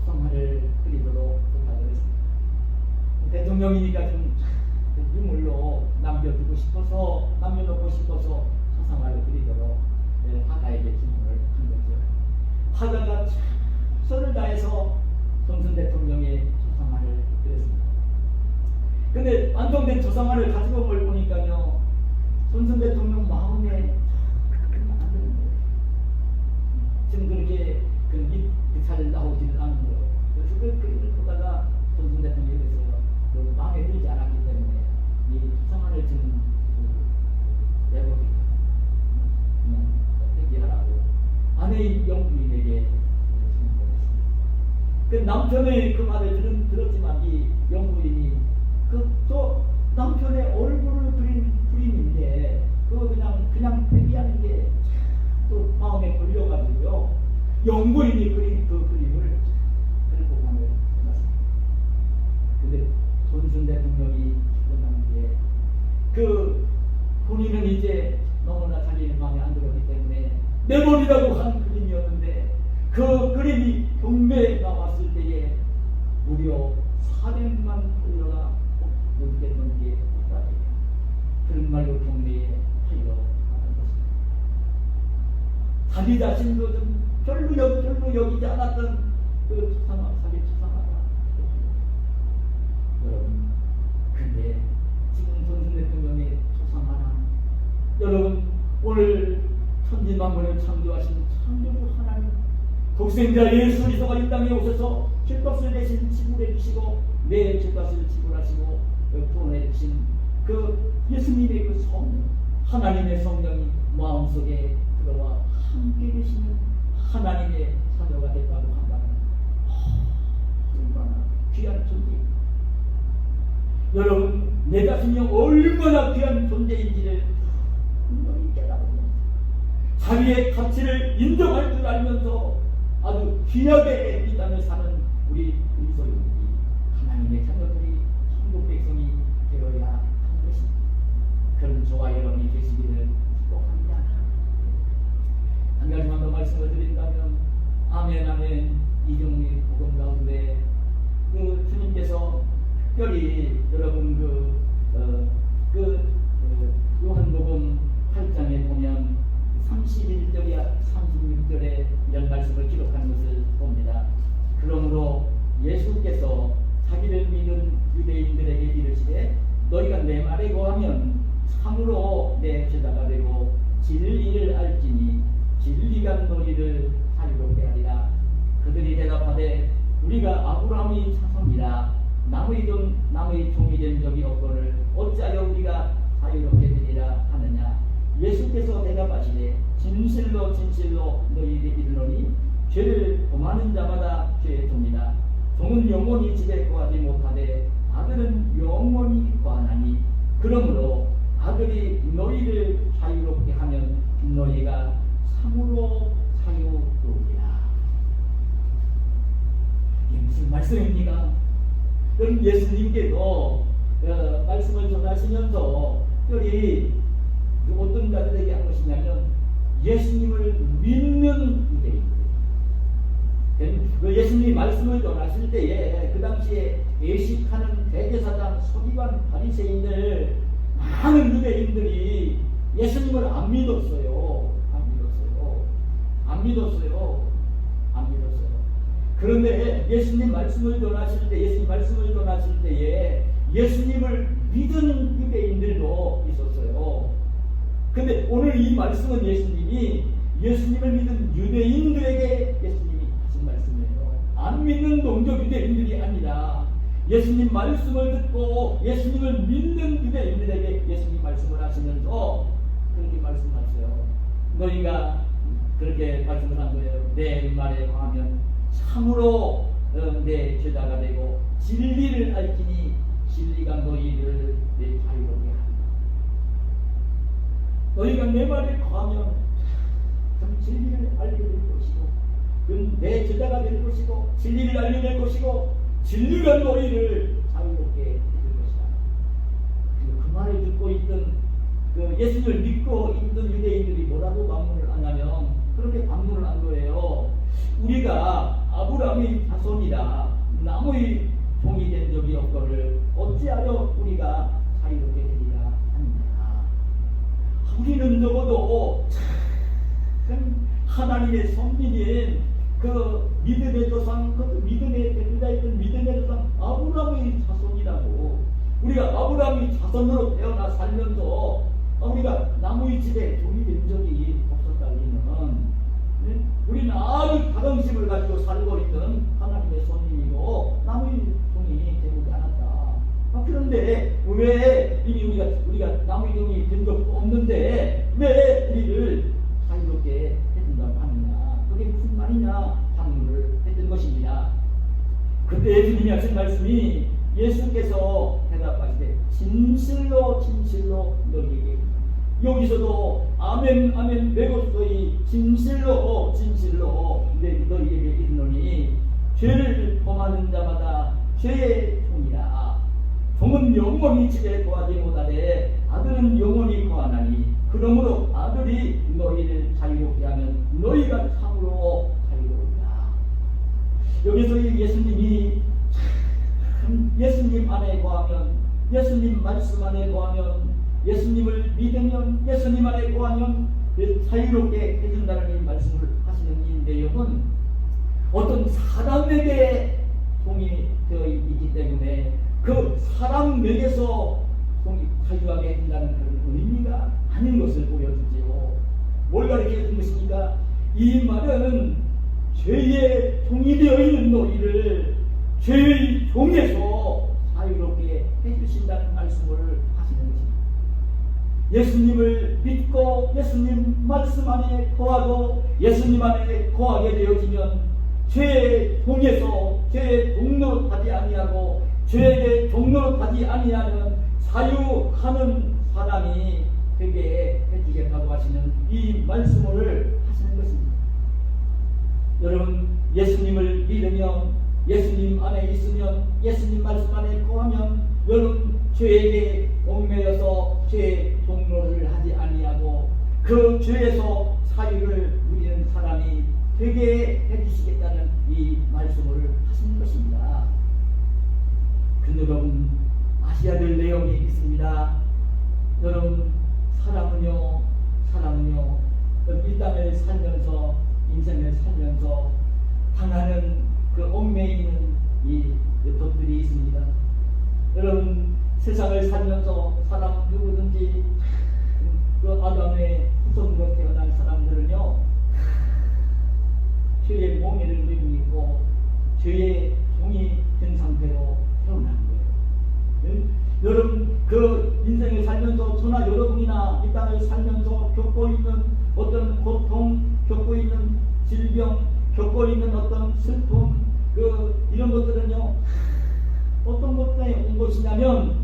초상화를 그리도록 부탁을 했습니다. 대통령이니까 좀 유물로 남겨놓고 싶어서 초상화를 그리도록 화가에게 주문을 한 거죠. 화가가 최선을 다해서 존슨 대통령의 초상화를 그렸습니다. 근데 완성된 초상화를 가지고 올 보니까요, 존슨 대통령 마음에 안 드는 거예요. 지금 그렇게 잘 나오지는 않는 거예요. 그래서 그 그림을 보다가 존슨 대통령이 그래서 마음에 들지 않았기 때문에 이 초상화를 지금 내버리고 그냥 폐기하라고 아내인 영부인에게 그 남편의 그 말을 들었지만 이 영부인이 저 남편의 얼굴을 그린 그림인데 그거 그냥 폐기하는 게 또 마음에 걸려가지고요, 영부인이 그린 그 그림을 그리고 보관을 해놨습니다. 근데 김정은 대통령이 죽고 난 뒤에 그 본인은 이제 너무나 자기의 마음에 안 들었기 때문에 내버리라고 한 그림이었는데 그 그림이 경매에 나왔을 때에 무려 400만 달러가 넘게 했다니 그런 말로 경매에 팔려나간 것입니다. 자기 자신도 좀 별로 여기지 않았던 그 사기 추상하다. 여러분, 근데 지금 전순 대통령의 초상화는 여러분 오늘 천지만물을 창조하신 창조주 하나님 독생자 예수 그리스도가 이 땅에 오셔서 죄값을 대신 지불해 주시고 내 죄값을 지불하시고 구원해 주신 그 예수님의 그 성령 하나님의 성령이 마음속에 들어와 함께 계시는 하나님의 자녀가 됐다고 한다면 얼마나 귀한 존재입니다. 여러분 내 자신이 얼마나 귀한 존재인지를 분명히 깨달으면 자기의 가치를 인정할 줄 알면서 아주 귀하게 이 땅을 사는 우리 그리스도인들이 하나님의 자녀들이 천국 백성이 되어야 하는 것입니다. 그런 저와 여러분이 되시기를 축복합니다. 한 가지만 더 말씀을 드린다면 아멘 아멘 이종리 복음 가운데 그 주님께서 특별히 여러분 요한복음 8장에 보면 31절이야 36절에 이런 말씀을 기록한 것을 봅니다. 그러므로 예수께서 자기를 믿은 유대인들에게 이르시되 너희가 내 말에 거하면 참으로 내 제자가 되고 진리를 알지니 진리가 너희를 자유롭게 하리라. 그들이 대답하되 우리가 아브라함의 자손이라 남의 종이 된 적이 없거늘 어찌하여 우리가 자유롭게 되리라 하느냐. 예수께서 대답하시되 진실로 진실로 너희에게 이르노니 죄를 범하는 자마다 죄의 종이다. 종은 영원히 집에 거하지 못하되 아들은 영원히 거하나니 그러므로 아들이 너희를 자유롭게 하면 너희가 참으로 자유로우리라. 이게 무슨 말씀입니까? 그럼 예수님께도 말씀을 전하시면서 특별히 어떤 자들에게 한 것이냐면 예수님을 믿는 유대인들. 그 예수님이 말씀을 전하실 때에 그 당시에 예식하는 대제사장, 서기관, 바리새인들 많은 유대인들이 예수님을 안 믿었어요. 그런데 예수님 말씀을 전하실 때에 예수님을 믿은 유대인들도 있었어요. 근데 오늘 이 말씀은 예수님을 믿은 유대인들에게 예수님이 하신 말씀이에요. 안 믿는 동족 유대인들이 아니라 예수님 말씀을 듣고 예수님을 믿는 유대인들에게 예수님 말씀을 하시면서 그렇게 말씀하세요. 너희가 그렇게 말씀을 한 거예요. 내 말에 거하면 참으로 내 제자가 되고 진리를 알지니 진리가 너희를 내 자유롭게 하리라. 너희가 내 말에 거하면 참 진리를 알게 될 것이고 그건 내 제자가 될 것이고 진리를 알게 될 것이고 진리가 너희를 자유롭게 해줄 것이다. 그 말을 듣고 있던 그 예수님을 믿고 있던 유대인들이 뭐라고 반문을 하냐면 그렇게 반문을 한 거예요. 우리가 아브라함의 자손이라 남의 종이 된 적이 없거늘 어찌하여 우리가 자유롭게 되리라 하느냐. 우리는 적어도 참 하나님의 선민인 그 믿음의 조상, 그 믿음의 대표자였던 믿음의 조상 아브라함의 자손이라고. 우리가 아브라함의 자손으로 태어나 살면서 우리가 남의 집에 종이 된 적이 없었다. 우리는 아주 가정심을 가지고 살고 있던 하나님의 손님이고 남의 종이 되지 않았다. 그런데 왜 이미 우리가 남의 종이 된 적 없는데 왜 우리를 자유롭게 해준다고 하느냐? 그게 무슨 말이냐? 반문을 했던 것입니다. 그때 예수님이 하신 말씀이 예수께서 대답하시되 진실로 진실로 너희에게 여기서도 아멘 아멘 외고서의 진실로 진실로 너희에게 이르노니 죄를 범하는 자마다 죄의 종이라. 종은 영원히 집에 거하지 못하되 아들은 영원히 거하나니 그러므로 아들이 너희를 자유롭게 하면 너희가 참으로 자유로우리라. 여기서 이 예수님이 참 예수님 안에 거하면, 예수님 말씀 안에 거하면, 예수님을 믿으면, 예수님 안에 거하면 자유롭게 해준다는 이 말씀을 하시는 이 내용은 어떤 사람에게 종이 되어 있기 때문에 그 사람에게서 종이 자유하게 해준다는 그런 의미가 아닌 것을 보여주지요. 뭘 가르쳐 준 것입니까? 이 말은 죄의 종이 되어 있는 너희를 죄의 종에서 자유롭게 해주신다는 말씀을 하시는 것입니다. 예수님을 믿고 예수님 말씀 안에 거하고 예수님 안에 거하게 되어지면 죄의 종에서 죄의 종로로 타지 아니하고 죄의 종로로 타지 아니하는 자유하는 사람이 되게 해주겠다고 하시는 이 말씀을 하시는 것입니다. 여러분, 예수님을 믿으면, 예수님 안에 있으면, 예수님 말씀 안에 거하면 여러분 죄에게 얽매여서 죄의 종로를 하지 아니하고 그 죄에서 자유를 누리는 사람이 되게 해주시겠다는 이 말씀을 하시는 것입니다. 근데 여러분 아셔야 될 내용이 있습니다. 여러분 사람은요 이 땅을 살면서 인생을 살면서 당하는 그 얽매이는 이 것들이 있습니다. 여러분 세상을 살면서 사람 누구든지 그 아담의 후손으로 태어난 사람들은요 죄의 몽해를 누리고 있고 죄의 종이 된 상태로 태어난 거예요. 여러분 그 인생을 살면서 저나 여러분이나 이 땅을 살면서 겪고 있는 어떤 고통, 겪고 있는 질병, 겪고 있는 어떤 슬픔, 이런 것들은요 어떤 것 때문에 온 것이냐면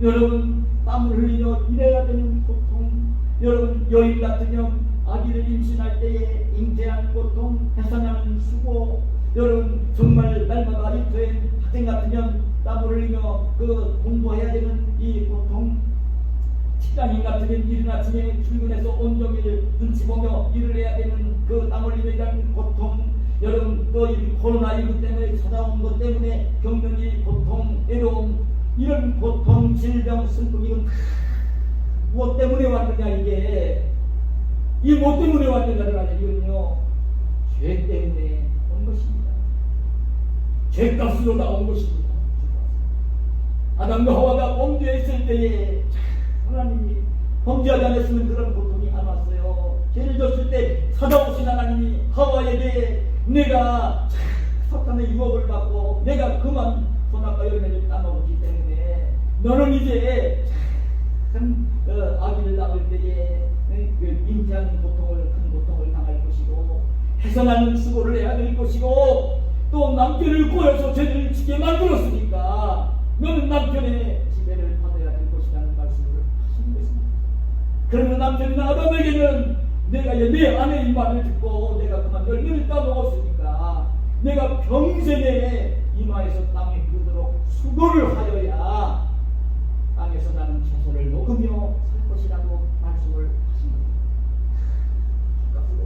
여러분 땀을 흘리며 일해야 되는 고통, 여러분 여인 같으면 아기를 임신할 때에 잉태한 고통, 해산하는 수고, 여러분 정말 날마다 일터에 학생 같으면 땀을 흘리며 공부해야 되는 이 고통, 직장인 같으면 이른 아침에 출근해서 온종일 눈치 보며 일을 해야 되는 땀 흘리며 일하는 고통, 여러분 코로나19 때문에 찾아온 것 때문에 겪는 이 고통, 외로움, 이런 고통, 질병, 슬픔, 이건 무엇 때문에 왔느냐 이게 이 뭐 때문에 왔느냐를 아냐 이건요 죄 때문에 온 것입니다. 죄값으로 나온 것입니다. 아담과 하와가 범죄했을 때에 하나님이 범죄하지 않았으면 그런 고통이 안 왔어요. 죄를 졌을 때 찾아오신 하나님이 하와에게 내가 사탄의 유혹을 받고 내가 그만 선악과 열매를 따먹었기 때문에 너는 이제 아기를 낳을 때에 잉태하는 고통을, 큰 고통을 당할 것이고 해산하는 수고를 해야 될 것이고 또 남편을 꼬여서 죄를 지게 만들었으니까 너는 남편의 지배를 받아야 될 것이라는 말씀을 하신 것입니다. 그러면 남편이나 아담에게는 내가 내 아내의 말을 듣고 내가 그만 열매를 따먹었으니까 내가 평생에 이마에서 땅에 흐르도록 수고를 하여야 땅에서 나는 채소를 먹으며 살 것이라고 말씀을 하신 겁니다.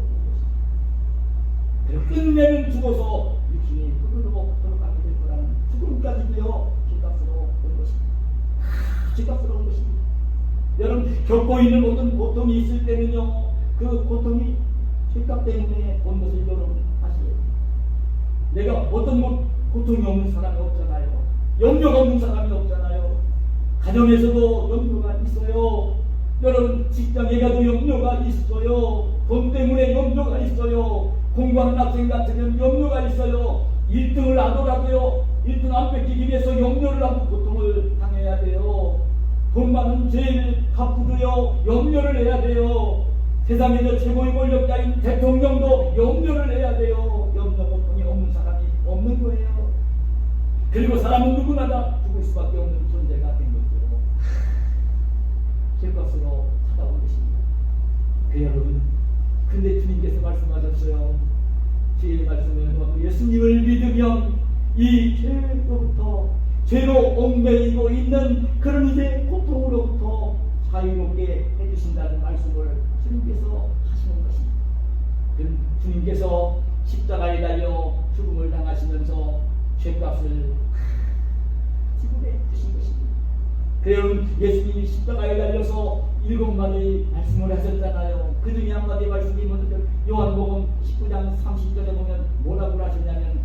끝내는 죽어서 육신이 흙으로 들어가게 될 거라는 죽음까지도요 값으로 온 것입니다. 값으로 온 것입니다. 여러분 겪고 있는 모든 고통이 있을 때는요 그 고통이 죄값 때문에 온 것을 여러분 아시죠? 내가 어떤 고통이 없는 사람이 없잖아요. 염려가 없는 사람이 없잖아요. 가정에서도 염려가 있어요. 여러분 직장에 가도 염려가 있어요. 돈 때문에 염려가 있어요. 공부하는 학생 같으면 염려가 있어요. 1등을 하더라도요 1등 안 뺏기기 위해서 염려를 하고 고통을 당해야 돼요. 돈 많은 죄를 갚고도요 염려를 해야 돼요. 세상에서 최고의 권력자인 대통령도 염려를 해야 돼요. 염려 고통이 없는 사람이 없는 거예요. 그리고 사람은 누구나 다 죽을 수밖에 없는 존재가 된 거죠. 죄값으로 찾아온 것입니다. 여러분 근데 주님께서 말씀하셨어요. 주의 말씀을 예수님을 믿으면 이 죄로부터 죄로 얽매이고 있는 그런 이제 고통으로부터 자유롭게 해주신다는 말씀을 주님께서 하시는 것입니다. 주님께서 십자가에 달려 죽음을 당하시면서 죄값을 지불해 주신 것입니다. 그래요, 예수님이 십자가에 달려서 7마디 말씀을 하셨잖아요. 그 중에 한 마디 말씀이 먼저 요한복음 19장 30절에 보면 뭐라고 하셨냐면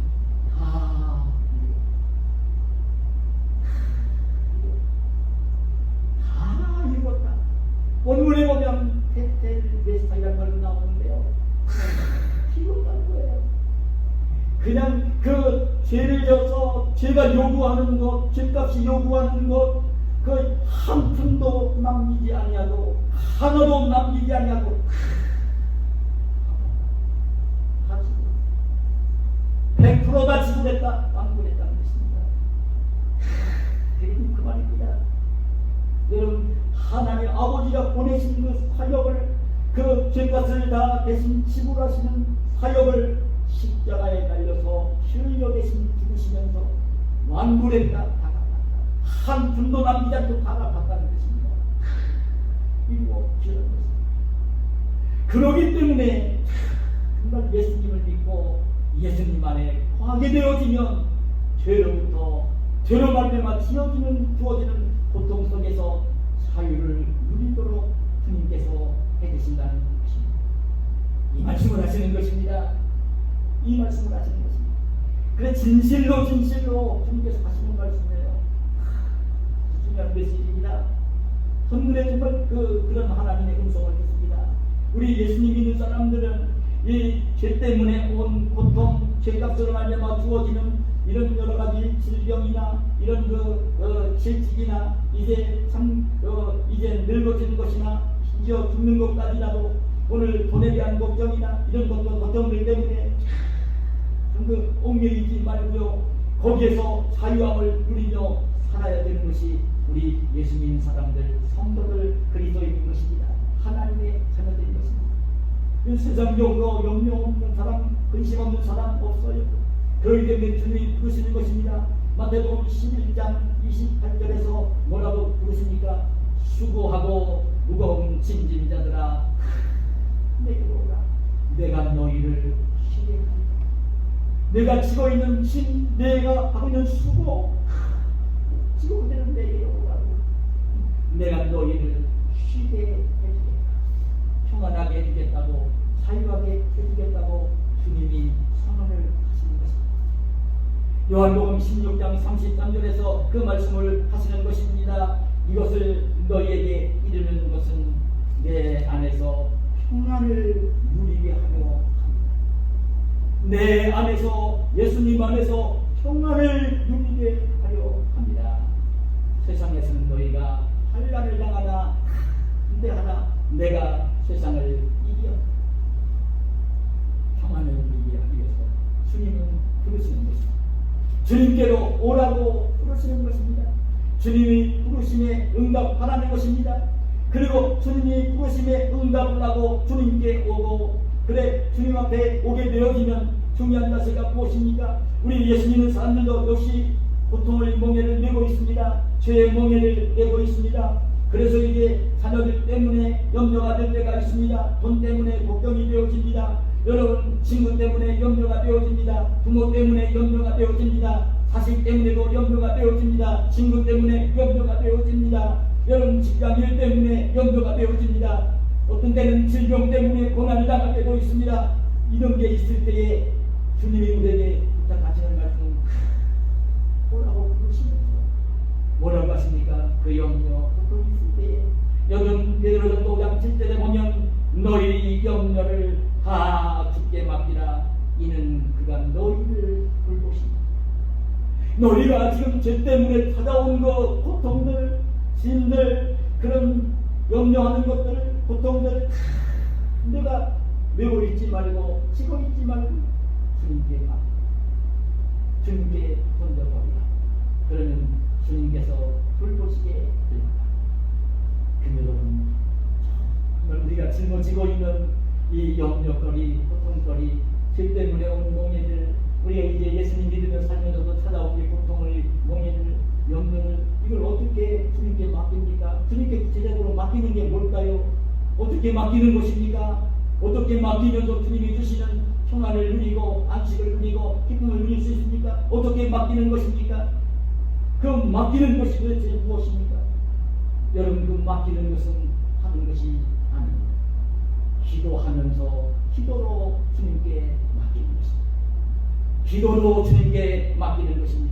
다 이뤘다. 본문에 보면 테텔레스타이라는 말이 나오는데요. 이뤘다는 거예요. 그냥 그 죄를 져서 죄가 요구하는 것, 죄값이 요구하는 것, 그 한 푼도 남기지 아니하고 하나도 남기지 아니하고 다 지불 100% 다 지불했다, 완불했다는 것입니다. 그 말입니다. 여러분, 하나님 아버지가 보내신 그 사역을, 그 죄값을 다 대신 지불하시는 사역을 십자가에 달려서 흘려 대신 죽으시면서 완불했다, 한 푼도 남기지 않고 다 갚았다는 것입니다. 이거 지은 것입니다. 그러기 때문에 정말 예수님을 믿고 예수님 안에 거하게 되어지면 죄로 말미암아 주어지는 고통 속에서 자유를 누리도록 주님께서 해주신다는 것입니다. 이 말씀을 하시는 것입니다. 이 말씀을 하시는 것입니다. 그래 진실로 주님께서 하시는 말씀이에요. 중요한 메시지입니다. 헌금에 정말 그런 하나님의 음성을 듣습니다. 우리 예수님 믿는 사람들은 이 죄 때문에 온 고통, 죄값으로 말미암아 주어지는 이런 여러 가지 질병이나 이런 질직이나 이제 늙어지는 것이나 심지어 죽는 것까지라도 오늘 돈에 대한 걱정이나 이런 걱정들 때문에 얽매이지 말고요, 거기에서 자유함을 누리며 살아야 되는 것이 우리 예수 믿는 사람들, 성도들, 그리스도인인 것입니다. 하나님의 자녀들인 것입니다. 세상적으로 염려 없는 사람, 근심 없는 사람 없어요. 그렇기 때문에 주님이 부르시는 것입니다. 마태복음 11장 28절에서 뭐라고 부르십니까? 수고하고 무거운 짐진 자들아 내게로 오라. 내가 너희를 쉬게 하리라. 내가 지고 있는 짐, 내가 하고 있는 수고, 지고 있는 내게로 오라고. 내가 너희를 쉬게 해주겠다, 평안하게 해주겠다고, 자유하게 해주겠다고 주님이 선언을 하시는 것입니다. 요한복음 16장 33절에서 그 말씀을 하시는 것입니다. 이것을 너희에게 이르는 것은 내 안에서 평안을 누리게 하려 합니다. 내 안에서, 예수님 안에서 평안을 누리게 하려 합니다. 세상에서는 너희가 환난을 당하나 근데하나 내가 세상을 이겨 평안을 누리게 하기 위해서 주님은 부르시는 것입니다. 주님께로 오라고 부르시는 것입니다. 주님이 부르심에 응답하라는 것입니다. 그리고 주님이 부르심에 응답을 하고 주님께 오고, 그래 주님 앞에 오게 되어지면 중요한 자세가 무엇입니까? 우리 예수 믿는 사람들도 역시 고통의 멍에를 메고 있습니다. 죄의 멍에를 메고 있습니다. 그래서 이게 자녀들 때문에 염려가 될 때가 있습니다. 돈 때문에 걱정이 되어집니다. 여러분, 친구 때문에 염려가 되어집니다. 부모 때문에 염려가 되어집니다. 자식 때문에도 염려가 되어집니다. 친구 때문에 염려가 되어집니다. 여러분, 직장일 때문에 염려가 되어집니다. 어떤 때는 질병 때문에 고난을 당할 때도 있습니다. 이런 게 있을 때에 주님이 우리에게 부탁하시는 말씀, 뭐라고 부르시면서 뭐라고 하십니까? 그 염려, 고통이 있을 때에 여러분, 베드로전서 5장 7절에 보면 너희 염려를 다 주께 맡기라. 이는 그가 너희를 돌보신다. 너희가 지금 죄 때문에 찾아온 것, 고통들, 짐들, 그런 염려하는 것들, 고통들, 내가 메고 있지 말고, 지고 있지 말고 주님께 맡기라. 주님께 던져버리라. 그러면 주님께서 돌보시게 됩니다. 여러분, 정말 우리가 짊어지고 있는 이 염려거리, 고통거리, 죄 때문에 온 몽해들, 우리가 이제 예수님 믿으며 살면서도 찾아온 이 고통의 몽해들, 맡기는 게 뭘까요? 어떻게 맡기는 것입니까? 어떻게 맡기면서 주님이 주시는 평안을 누리고 안식을 누리고 기쁨을 누릴 수 있습니까? 어떻게 맡기는 것입니까? 그 맡기는 것이 도대체 무엇입니까? 여러분, 그 맡기는 것은 하는 것이 아닙니다. 기도하면서 기도로 주님께 맡기는 것입니다. 기도로 주님께 맡기는 것입니다.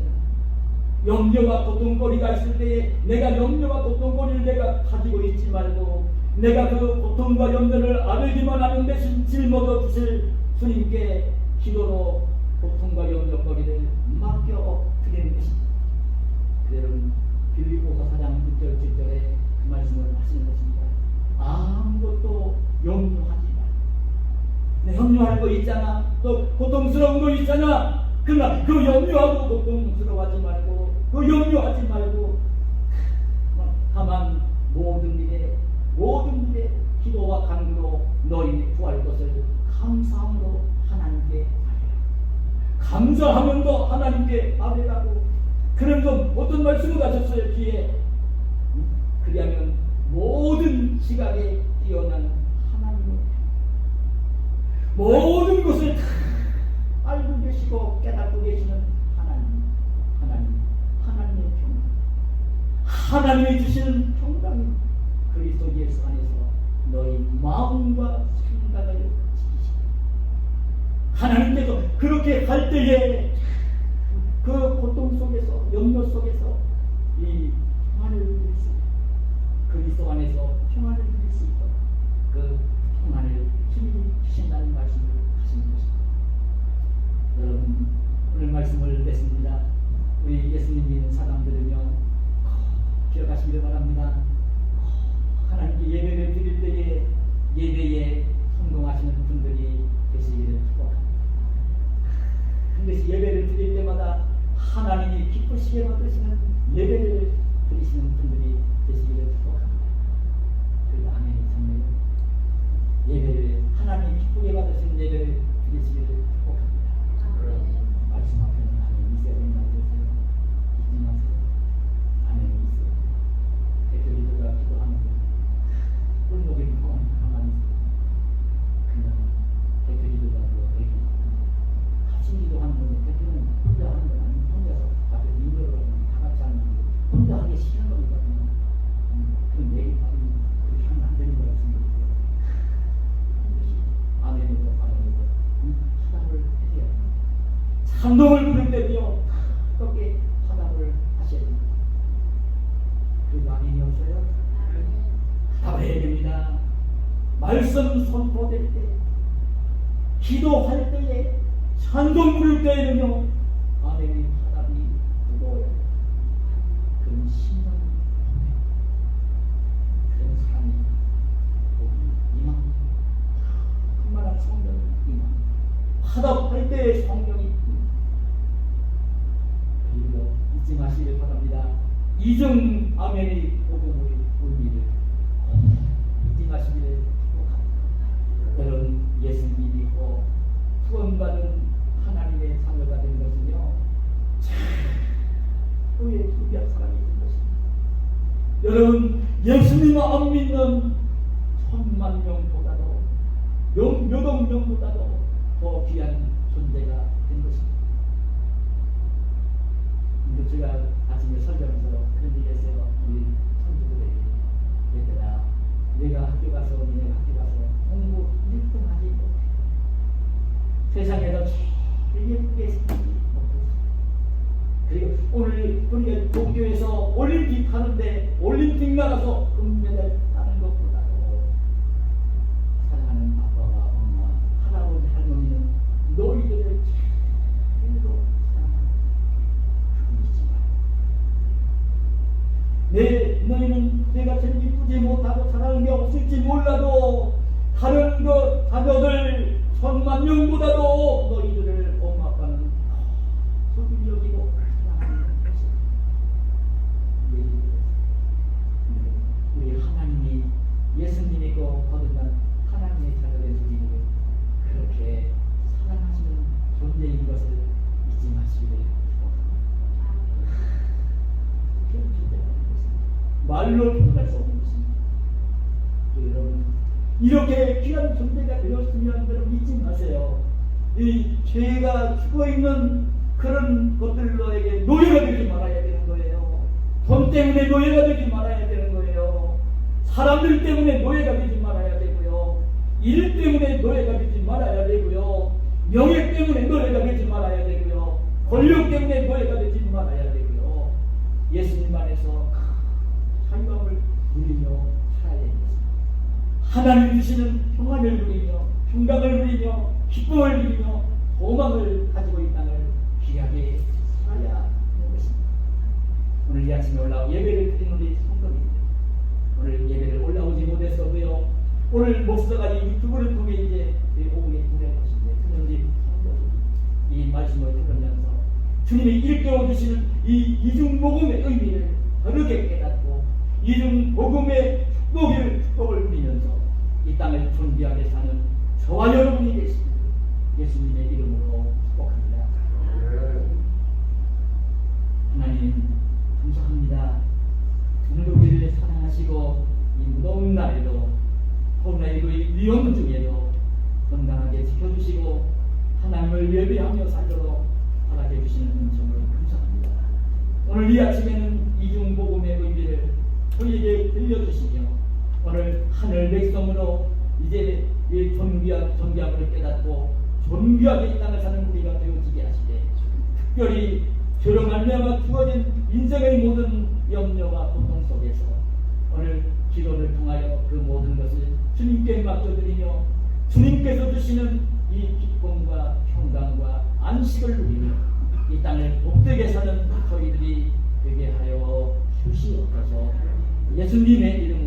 염려와 고통거리가 있을 때에 내가 염려와 고통거리를 내가 가지고 있지 말고 내가 그 고통과 염려를 알기만 하면 대신 짊어져 주실 주님께 기도로 고통과 염려거리를 맡겨 드리는 것입니다. 여러분, 빌립보서 4장 6절 7절에 그 말씀을 하시는 것입니다. 아무것도 염려하지 말고, 내 염려할 거 있잖아, 또 고통스러운 거 있잖아. 그러나 그 염려하고 고통스러워하지 말고, 그 염려하지 말고, 다만 모든 일에 기도와 간구로 너희 구할 것을 감사함으로 하나님께 아뢰라. 감사하면서 하나님께 아뢰라고. 그러면서 어떤 말씀을 하셨어요? 뒤에 그리하면 모든 시각에 뛰어난 하나님의 모든 것을 다 알고 계시고 깨닫고 계시는 하나님의 평강, 하나님이 주시는 평강이 그리스도 예수 안에서 너희 마음과 생각을 지키시고, 하나님께서 그렇게 할 때에 그 고통 속에서 염려 속에서 이 평안을 누릴 수 있고, 그리스도 안에서 평안을 누릴 수 있고, 그 평안을 주님이 주신다는 말씀을 하시는 것입니다. 여러분, 오늘 말씀을 냈습니다. 우리 예수님 믿는 사람들은요, 기억하시기를 바랍니다. 하나님께 예배를 드릴 때에 예배에 성공하시는 분들이 계시기를 축복합니다. 반드시 예배를 드릴 때마다 하나님이 기쁘시게 받으시는 예배를 드리시는 분들이 계시기를 축복합니다. 그리고 아멘이 참네요. 예배를 하나님이 기쁘게 받으시는 예배를 드리시기를 축복합니다. 말씀 앞에는 아멘이 있어야 된다고 그랬어요. 잊지 마세요. 아멘이 있어요. 대표 리더가 기도하면 꿀목이 가만히 있어요. 그냥 대표 리더가 같이 기도하는 거는 대표는 혼자 하는 건 아니고 혼자서 앞에서 인도를 다 같이 하는 건데 혼자 하기 싫은 거거든요. 그런 얘기 그렇게 하면 안 되는 거라고 생각해요. 반드시 아멘으로 화답을 해줘야 됩니다. 찬송을 부를 때도요, 그렇게 화답을 하셔야 됩니다. 그래도 아멘이 없어요? 화답을 해야 됩니다. 말씀 선포될 때, 기도할 때에, 찬송 부를 때에는요, 아멘의 화답이 뜨거워요. 그런 신앙, 그런 사람이 우리 이만 그만한 성경이 이만 화답할 때의 성경이 그리고 잊지 마시길 바랍니다. 이중 아멘의 복음의 의미를 잊지 마시기를 축복합니다. 여러분, 예수 믿고 구원받은 하나님의 자녀가 된 것은요, 최고의 귀한 사람이 된 것입니다. 여러분, 예수님을 안 믿는 1000만 명보다도 몇억 명보다도 더 귀한 존재가 된 것입니다. 근데 제가 아침에 설교하면서 그런 얘기 했어요. 우리 성도들에게, 얘들아, 내가 학교 가서 니네 학교 가서 공부 1등 하지 못해. 세상에서 제일 예쁘게 생기지 못했어. 그리고 오늘 우리가 동교에서 올림픽 하는데 올림픽 나가서 금메달 따는 것보다도 사랑하는 아빠와 엄마, 할아버지, 할머니는 너희들을 제일로 사랑하는 그분이지만 너희는 내가 제일 이쁘지 못하고 잘하는 게 없을지 몰라도 다른 것 자녀들 1000만 명보다도 너희들을 엄마 아빠는 소중히 여기고 사랑하는 것입니다. 우리 하나님이 예수님이고 거듭난 하나님의 자녀된 우리를 그렇게 사랑하시는 존재인 것을 잊지 마시기를 바랍니다. 그런 존재가 있습니다. 말로 표현할 수 없는 것입니다. 또 여러분 이렇게 귀한 존재가 되었으면 여러분 잊지 마세요. 이 죄가 죽어있는 그런 것들로에게 노예가 되지 말아야 되는 거예요. 돈 때문에 노예가 되지 말아야 되는 거예요. 사람들 때문에 노예가 되지 말아야 되고요. 일 때문에 노예가 되지 말아야 되고요. 명예 때문에 노예가 되지 말아야 되고요. 권력 때문에 노예가 되지 말아야 되고요. 예수님 안에서 자유함을 누리며 살아야 됩니다. 하나님 주시는 평안을 누리며 평강을 누리며 기쁨을 누리며 소망을 가지고 이 땅을 귀하게 살아야 하는 것입니다. 오늘 이 아침에 올라온 예배를 드리는 우리 성도입니다. 오늘 예배를 올라오지 못했어도요. 오늘 목사가 이 유튜브를 통해 이제 오후에 보낼 것인데 그런지 성도들이 이 말씀을 들으면서 주님이 일깨워 주시는 이 이중복음의 의미를 바르게 깨닫고 이중복음의 축복을 누리면서 이 땅을 존귀하게 사는 저와 여러분이 되시길 예수님의 이름으로 축복합니다. 하나님 감사합니다. 오늘 우리를 사랑하시고 이 무더운 날에도 코로나19의 위험 중에도 건강하게 지켜주시고 하나님을 예배하며 살도록 허락해 주시는 은총을 감사합니다. 오늘 이 아침에는 이중복음의 의미를 저희에게 들려주시며 오늘 하늘 백성으로 이제 이 존귀함을 깨닫고 존귀하게 이 땅을 사는 우리가 되어지게 하시되 특별히 죄로 말미암아 주어진 인생의 모든 염려와 고통 속에서 오늘 기도를 통하여 그 모든 것을 주님께 맡겨드리며 주님께서 주시는 이 기쁨과 평강과 안식을 누리며 이 땅을 복되게 사는 저희들이 되게 하여 주시옵소서. 예수님의 이름